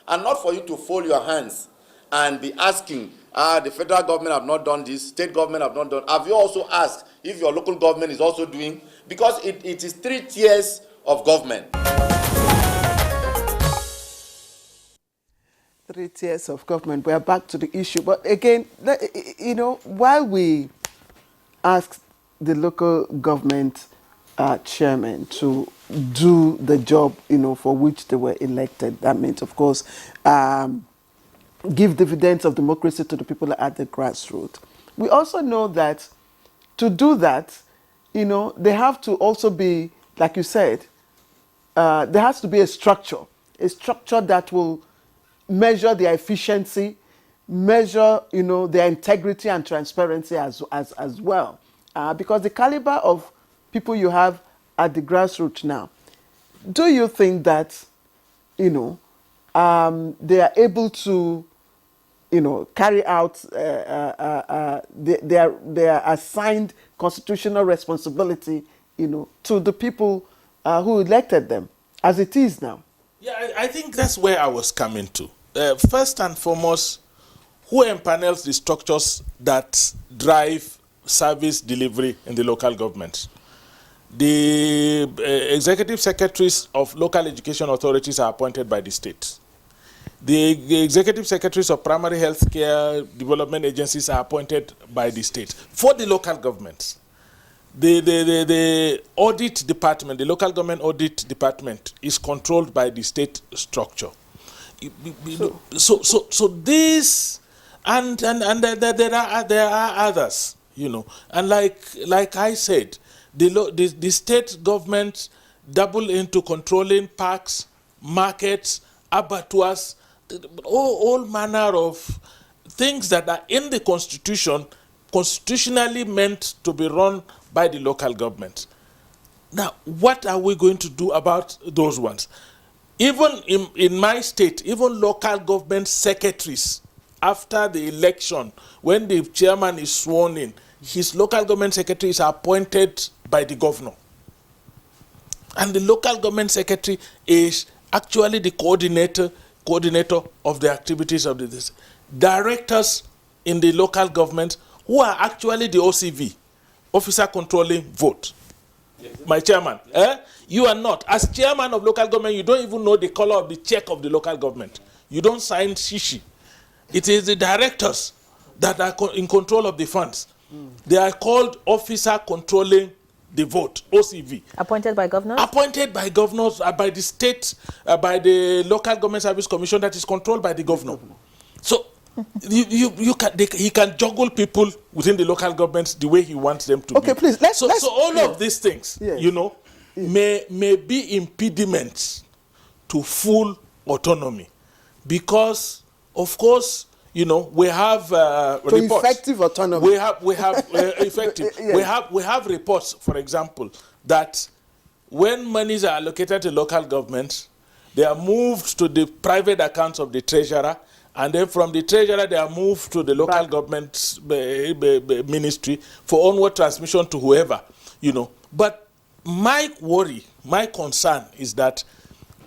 and not for you to fold your hands and be asking, the federal government have not done this, state government have not done. Have you also asked if your local government is also doing? Because it is 3 tiers of government. 3 tiers of government. We are back to the issue. But again, while we ask the local government chairman to do the job, for which they were elected, that means, of course, give dividends of democracy to the people at the grassroots. We also know that to do that, they have to also be, like you said, there has to be a structure that will measure their efficiency, measure, their integrity and transparency as well. Because the caliber of people you have at the grassroots now, do you think that, they are able to, carry out their assigned constitutional responsibility, to the people who elected them, as it is now? Yeah, I think that's where I was coming to. First and foremost, who empanels the structures that drive service delivery in the local government? The executive secretaries of local education authorities are appointed by the state. The executive secretaries of primary health care development agencies are appointed by the state for the local governments. The audit department, the local government audit department, is controlled by the state structure. So this, and there are others, and like I said, the state government double into controlling parks, markets, abattoirs, all manner of things that are in the constitution, constitutionally meant to be run by the local government. Now, what are we going to do about those ones? Even in my state, even local government secretaries after the election, when the chairman is sworn in, his local government secretary is appointed by the governor. And the local government secretary is actually the coordinator of the activities of this. Directors in the local government who are actually the OCV, officer controlling vote. My chairman, you are not. As chairman of local government, you don't even know the color of the check of the local government. You don't sign shishi. It is the directors that are in control of the funds. They are called officer controlling the vote, OCV. Appointed by governors? Appointed by governors, by the state, by the local government service commission that is controlled by the governor. So he can juggle people within the local governments the way he wants them to be. Okay, please, let's so all of these things, yes, may be impediments to full autonomy, because of course, we have reports. Effective autonomy. We have effective. Yes. We have reports, for example, that when monies are allocated to local governments, they are moved to the private accounts of the treasurer, and then from the treasurer they are moved to the local government ministry for onward transmission to whoever, But my worry, my concern is that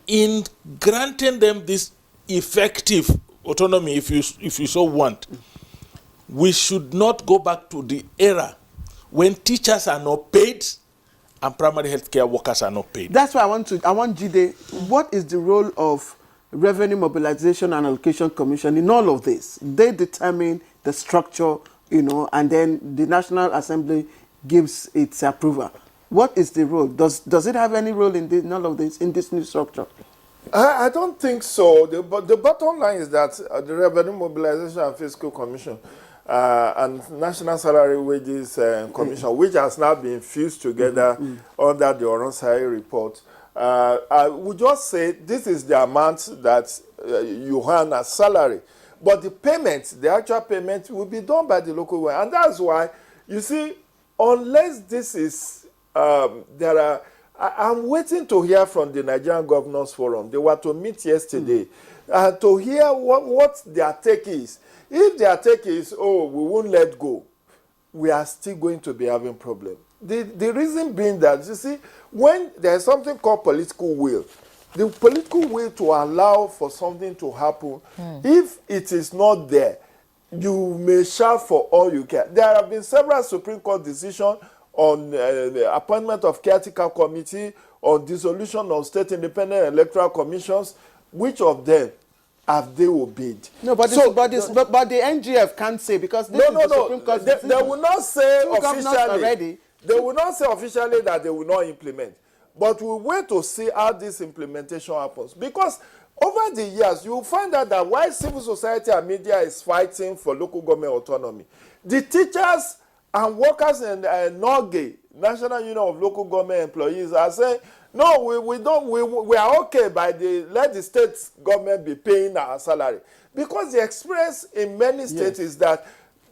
in granting them this effective autonomy, if you so want, we should not go back to the era when teachers are not paid and primary healthcare workers are not paid. That's why I want Jide, what is the role of Revenue Mobilization and Allocation Commission in all of this? They determine the structure, and then the National Assembly gives its approval. What is the role? Does it have any role in all of this, in this new structure? I don't think so. But the bottom line is that the Revenue Mobilization and Fiscal Commission and National Salary Wages Commission, which has now been fused together under the Oronsai report, I would just say this is the amount that you earn as salary. But the actual payment will be done by the local government. And that's why, you see, unless this is, I'm waiting to hear from the Nigerian Governors Forum. They were to meet yesterday to hear what their take is. If their take is, we won't let go, we are still going to be having problems. The reason being that, you see, when there's something called political will, the political will to allow for something to happen, if it is not there, you may shout for all you can. There have been several Supreme Court decisions on the appointment of caretaker committee, on dissolution of state independent electoral commissions. Which of them have they obeyed? No, but the NGF can't say, because this is the Supreme Court decision. They will not say officially. They will not say officially that they will not implement. But we'll wait to see how this implementation happens. Because over the years, you will find out that while civil society and media is fighting for local government autonomy, the teachers and workers in NOGE, National Union of Local Government Employees, are saying, no, we are okay let the state government be paying our salary. Because the experience in many states is that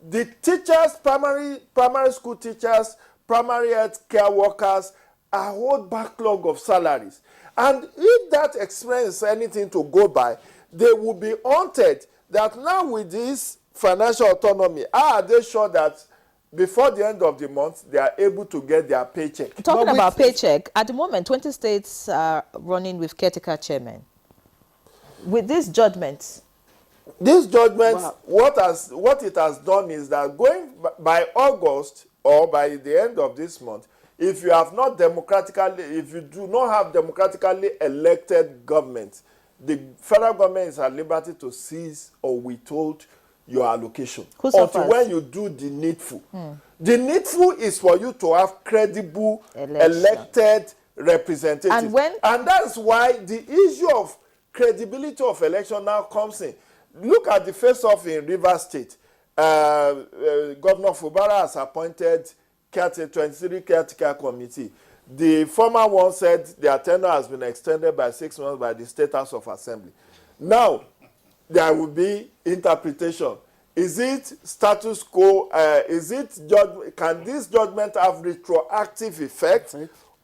the teachers, primary school teachers, primary health care workers, a whole backlog of salaries. And if that experience is anything to go by, they will be haunted that now with this financial autonomy, are they sure that before the end of the month, they are able to get their paycheck? Talking about paycheck, at the moment, 20 states are running with caretaker chairman. With this judgment, what it has done is that going by August or by the end of this month, if you do not have democratically elected government, the federal government is at liberty to seize or withhold your allocation until when you do the needful. The needful is for you to have credible elected representatives. And that's why the issue of credibility of election now comes in. Look at the face-off in Rivers State. Governor Fubara has appointed 23 caretaker committee. The former one said their tenure has been extended by 6 months by the State House of Assembly. Now, there will be interpretation. Is it status quo? Can this judgment have retroactive effect,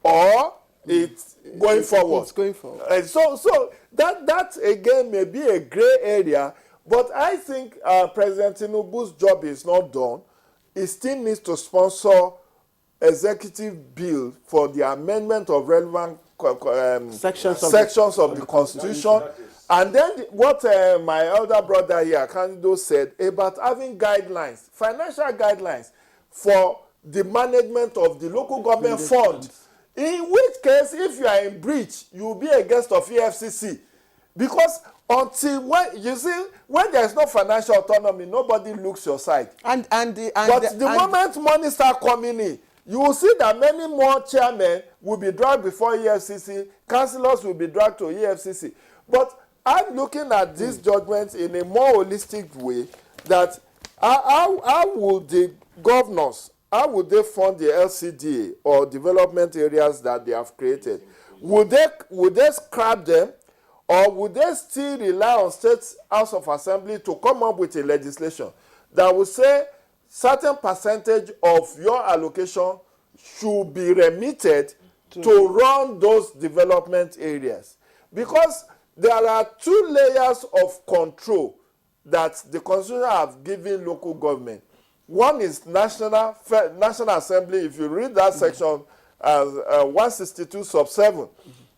or it's going forward? It's going forward. So that again may be a gray area But I think President Tinubu's job is not done. He still needs to sponsor executive bill for the amendment of relevant sections of the Constitution. And then what my elder brother here, Candido, said about having guidelines, financial guidelines for the management of the local government fund. In which case, if you are in breach, you will be a guest of EFCC. Because until when you see, when there is no financial autonomy, nobody looks your side. But the moment money start coming in, you will see that many more chairmen will be dragged before EFCC, councillors will be dragged to EFCC. But I'm looking at this judgment in a more holistic way, that how would the governors, how would they fund the LCDA or development areas that they have created? Would they scrap them, or would they still rely on State House of Assembly to come up with a legislation that would say certain percentage of your allocation should be remitted to run those development areas? Because there are two layers of control that the Constitution have given local government. One is National Assembly. If you read that section, 162 sub 7,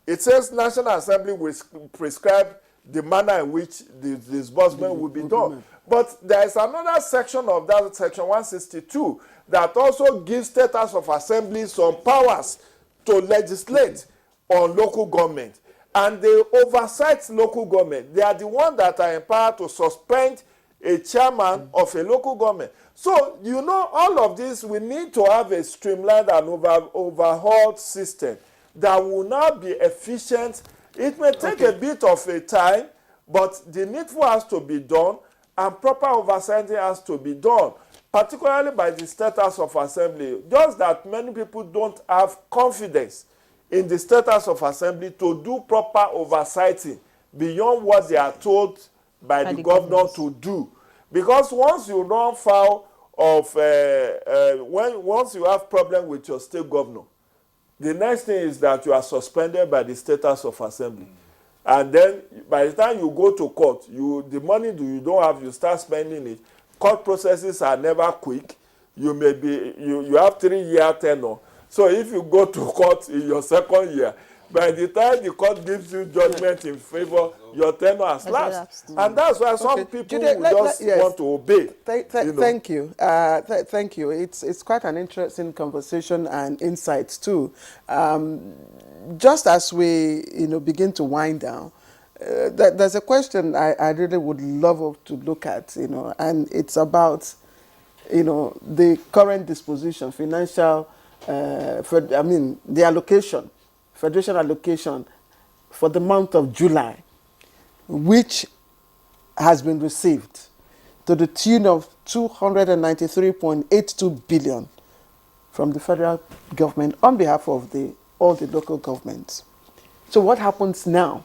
it says National Assembly will prescribe the manner in which the disbursement will be done. But there is another section of that section 162 that also gives State House of Assembly some powers to legislate on local government. And they oversight local government. They are the ones that are empowered to suspend a chairman of a local government. So, you know, all of this, we need to have a streamlined and overhauled system that will now be efficient. It may take a bit of a time, but the needful has to be done, and proper oversight has to be done, particularly by the State House of Assembly. Just that many people don't have confidence in the State House of Assembly to do proper oversighting beyond what they are told by the governor to do. Because once you run foul of, once you have problem with your state governor, the next thing is that you are suspended by the State House of Assembly. And then by the time you go to court, the money you don't have, you start spending it. Court processes are never quick. You may be, you have 3-year tenure. So if you go to court in your second year, by the time the court gives you judgment in favor, your tenure has lapsed. And that's why some people want to obey. Thank you. Thank you. It's quite an interesting conversation and insights too. Just as we begin to wind down, there's a question I really would love to look at, and it's about the current disposition, financial, the allocation, federation allocation for the month of July, which has been received to the tune of 293.82 billion from the federal government on behalf of all the local governments. So what happens now?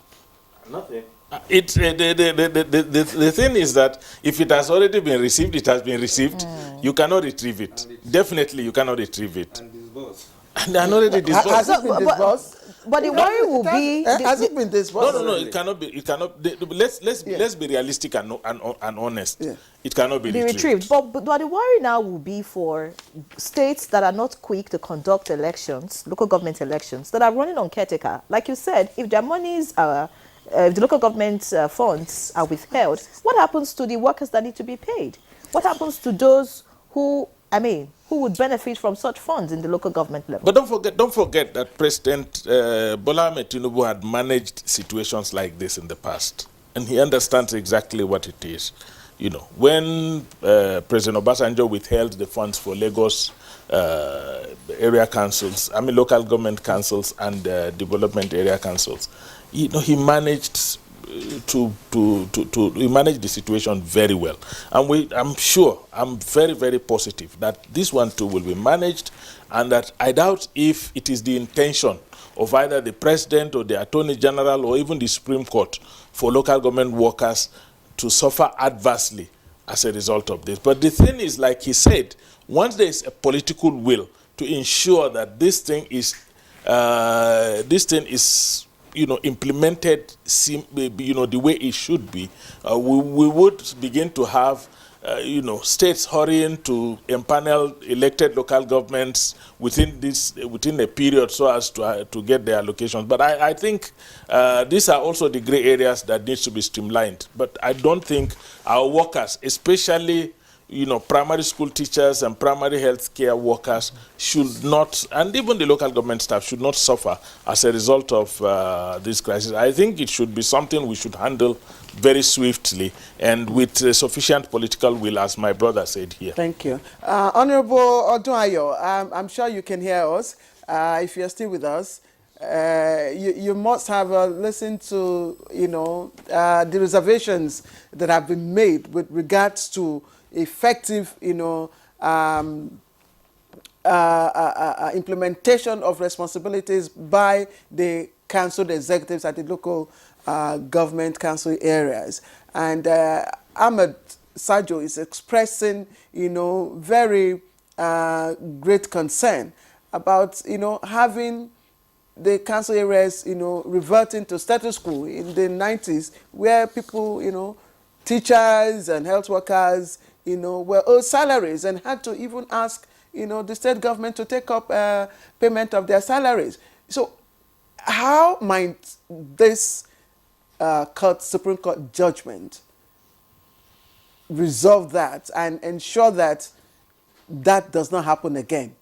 Nothing. The thing is that if it has already been received, it has been received. You cannot retrieve it. Definitely, you cannot retrieve it. And they are already disbursed. Has it been disbursed? But the worry will be... Has it been disbursed? No, it cannot be. It cannot. Let's be realistic and honest. Yeah. It cannot be retrieved. But the worry now will be for states that are not quick to conduct elections, local government elections, that are running on caretaker. Like you said, if their monies are... if the local government funds are withheld, what happens to the workers that need to be paid? What happens to those who would benefit from such funds in the local government level? But don't forget that President Bola Ahmed Tinubu had managed situations like this in the past, and he understands exactly what it is. When President Obasanjo withheld the funds for Lagos area councils, local government councils and development area councils, he managed he managed the situation very well, and I'm very, very positive that this one too will be managed, and that I doubt if it is the intention of either the president or the attorney general or even the Supreme Court for local government workers to suffer adversely as a result of this. But the thing is, like he said, once there is a political will to ensure that this thing is implemented, the way it should be, we would begin to have states hurrying to empanel elected local governments within a period so as to get their allocations. But I think these are also the gray areas that needs to be streamlined. But I don't think our workers, especially primary school teachers and primary health care workers should not, and even the local government staff should not suffer as a result of this crisis. I think it should be something we should handle very swiftly and with sufficient political will, as my brother said here. Thank you. Honorable Odunayo, I'm sure you can hear us. If you're still with us, you must have listened to, the reservations that have been made with regards to effective, implementation of responsibilities by the council executives at the local government council areas. And Ahmed Sajo is expressing, very great concern about, having the council areas, reverting to status quo in the 90s, where people, teachers and health workers, were owed salaries and had to even ask, the state government to take up payment of their salaries. So how might this Supreme Court judgment resolve that and ensure that that does not happen again?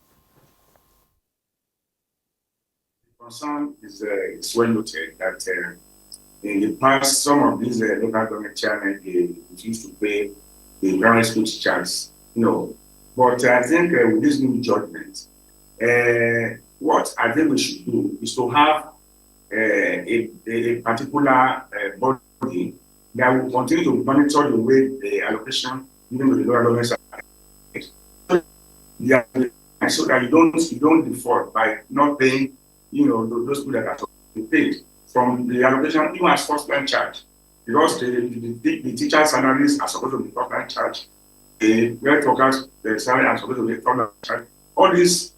The concern is well noted that in the past, some of these local government chairmen, they refused to pay the primary school teachers, But I think with this new judgment, what I think we should do is to have a particular body that will continue to monitor the way the allocation given to the local governments are, so that you don't default by not paying, those people that are supposed to be paid from the allocation, even as first-line charge, because the teachers' salaries are supposed to be first-line charge. The health workers, the salary are supposed to be first-line charge. All these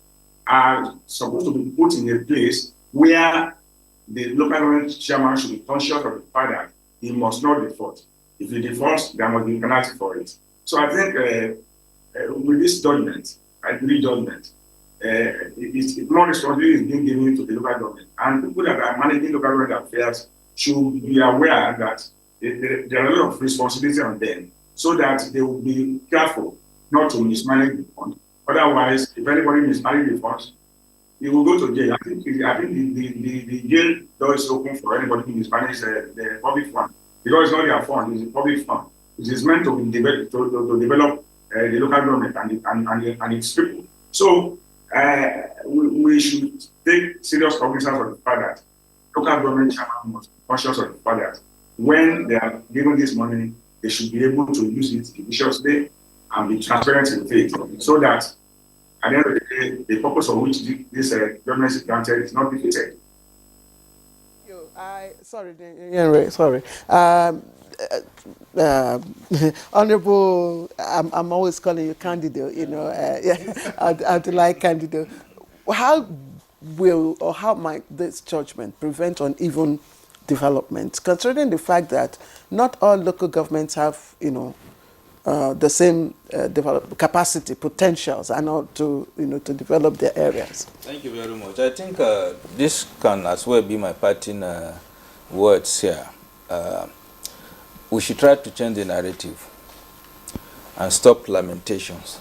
are supposed to be put in a place where the local government chairman should be conscious of the fact that he must not default. If he defaults, there must be a penalty for it. So I think with this judgment, I believe judgment, it's more responsibility is being given to the local government. And people that are managing local government affairs should be aware that there are a lot of responsibility on them, so that they will be careful not to mismanage the fund. Otherwise, if anybody mismanages the funds, he will go to jail. I think the jail door is open for anybody who mismanages the public fund, because it's not their fund, it's a public fund. It is meant to be develop the local government and its people. So we should take serious cognizance of the fact that local government chairman must be conscious of the fact that when they are given this money, they should be able to use it judiciously and be transparent with it, so that at the end of the day, the purpose of which this government is granted is not defeated. Sorry. Honorable, I'm always calling you candidate, I'd like candidate. How will or how might this judgment prevent uneven development, considering the fact that not all local governments have, the same capacity, potentials, and all to develop their areas? Thank you very much. I think this can as well be my parting words here. We should try to change the narrative and stop lamentations.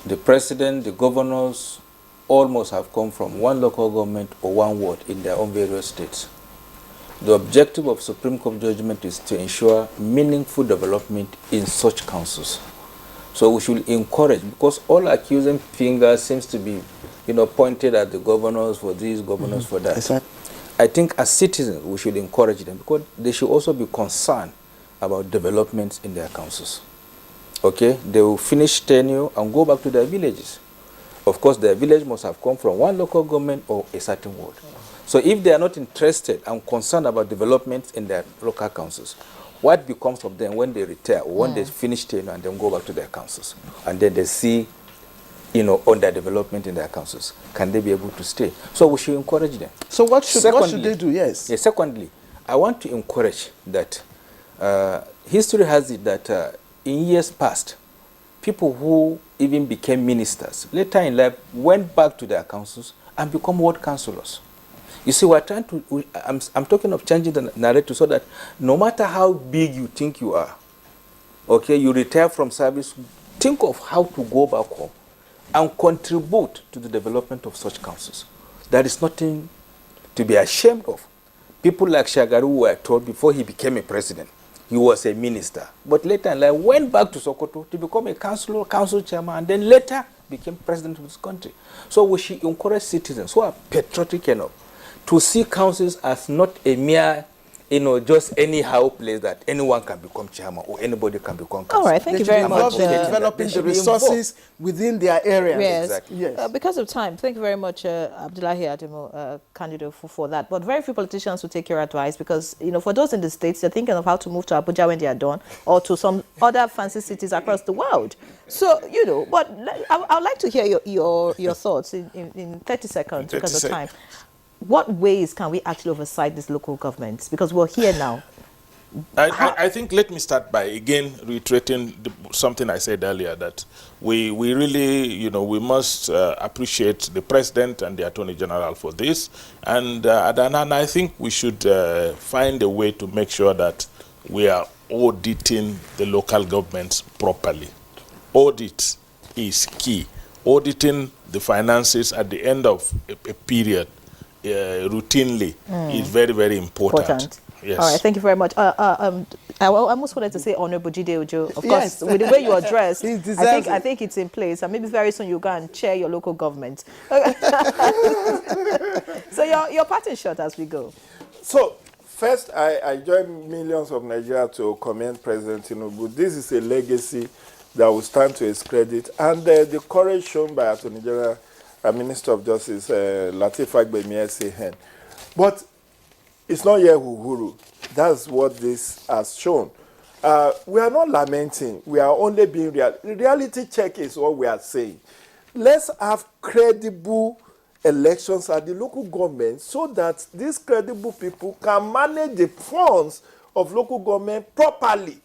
The president, the governors, almost have come from one local government or one ward in their own various states. The objective of Supreme Court judgment is to ensure meaningful development in such councils. So we should encourage, because all accusing fingers seems to be, pointed at the governors for this, governors for that. Exactly. I think as citizens, we should encourage them, because they should also be concerned about developments in their councils. Okay, they will finish tenure and go back to their villages. Of course, their village must have come from one local government or a certain ward. So if they are not interested and concerned about developments in their local councils, what becomes of them when they retire or when they finish tenure and then go back to their councils? And then they see underdevelopment in their councils? Can they be able to stay? So we should encourage them. So what should they do? Yes. Secondly, I want to encourage that history has it that in years past, people who even became ministers later in life went back to their councils and become ward councillors. You see, we're trying to, I'm talking of changing the narrative so that no matter how big you think you are, okay, you retire from service, think of how to go back home and contribute to the development of such councils. There is nothing to be ashamed of. People like Shagaru were told before he became a president, he was a minister. But later in life, went back to Sokoto to become a council chairman, and then later became president of this country. So we should encourage citizens who are patriotic enough to see councils as not a mere, just anyhow place that anyone can become chairman or anybody can become council. All right, thank you very much. Developing the resources within their area. Yes. Exactly. Yes. Because of time, thank you very much, Abdullahi Adamu, candidate for that. But very few politicians will take your advice because, for those in the States, they're thinking of how to move to Abuja when they are done or to some other fancy cities across the world. So, but I would like to hear your thoughts in 30 seconds because of time. What ways can we actually oversight these local governments? Because we're here now. I think let me start by again reiterating something I said earlier, that we really, we must appreciate the President and the Attorney General for this. And I think we should find a way to make sure that we are auditing the local governments properly. Audit is key. Auditing the finances at the end of a period routinely is very, very important. Yes. All right, thank you very much. I almost wanted to say Honorable Jide Ojo. Of course, with the way you are dressed, I think it's in place. And maybe very soon you go and chair your local government. So your parting shot as we go. So, first, I join millions of Nigerians to commend President Tinubu. This is a legacy that will stand to his credit. And the courage shown by Attorney General Minister of Justice Lateef Fagbemi. But it's not yet Uhuru. That's what this has shown. We are not lamenting. We are only being real. Reality check is what we are saying. Let's have credible elections at the local government so that these credible people can manage the funds of local government properly.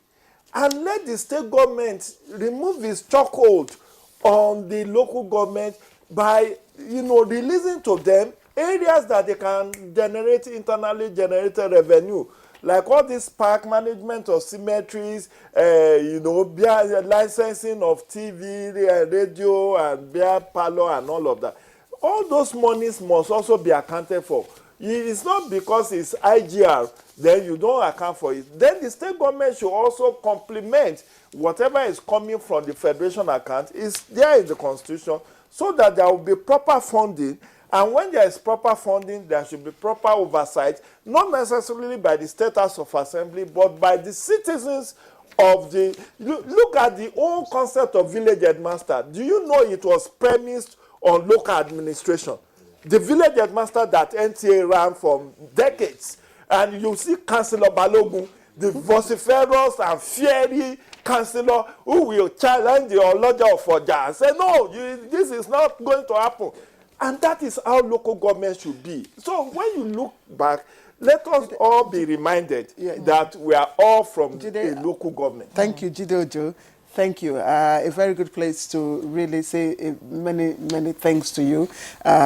And let the state government remove its chokehold on the local government by, releasing to them areas that they can generate internally generated revenue, like all this park management of cemeteries, beer licensing of TV, radio, and beer parlor, and all of that. All those monies must also be accounted for. It's not because it's IGR, then you don't account for it. Then the state government should also complement whatever is coming from the federation account. Is there in the constitution, so that there will be proper funding. And when there is proper funding, there should be proper oversight, not necessarily by the State House of Assembly, but by the citizens of the... Look at the whole concept of village headmaster. Do you know it was premised on local administration? The village headmaster that NTA ran for decades. And you see Councillor Balogun, the vociferous and fiery councillor who will challenge the Oloja of Oja and say, no, this is not going to happen. And that is how local government should be. So when you look back, let us all be reminded that we are all from a local government. Thank you, Jide Ojo. Thank you. A very good place to really say many, many thanks to you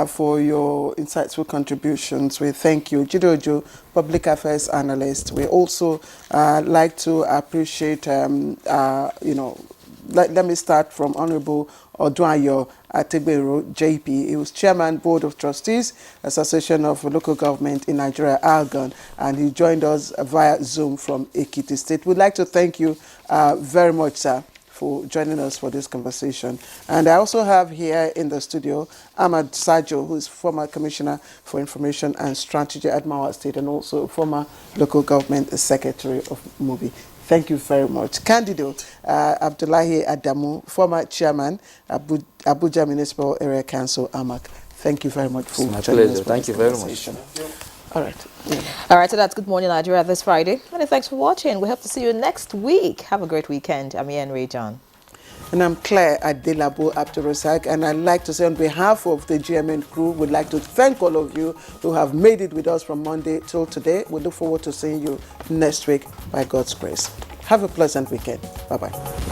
for your insightful contributions. We thank you, Jide Ojo, Public Affairs Analyst. We also like to appreciate, let me start from Honorable Odunayo Ategbero, JP. He was Chairman, Board of Trustees, Association of Local Government in Nigeria, ALGON, and he joined us via Zoom from Ekiti State. We'd like to thank you very much, sir, for joining us for this conversation. And I also have here in the studio Ahmad Sajo, who is former Commissioner for Information and Strategy at Mawa State and also former Local Government Secretary of Mubi. Thank you very much. Candidate Abdullahi Adamu, former Chairman, Abuja Municipal Area Council, AMAC. Thank you very much for joining us. Thank you very much. All right. All right, so that's Good Morning Nigeria this Friday. Many thanks for watching. We hope to see you next week. Have a great weekend. I'm Ian Ray John. And I'm Claire Adelabo Abdurrazak, and I'd like to say on behalf of the GMN crew, we'd like to thank all of you who have made it with us from Monday till today. We look forward to seeing you next week by God's grace. Have a pleasant weekend. Bye-bye.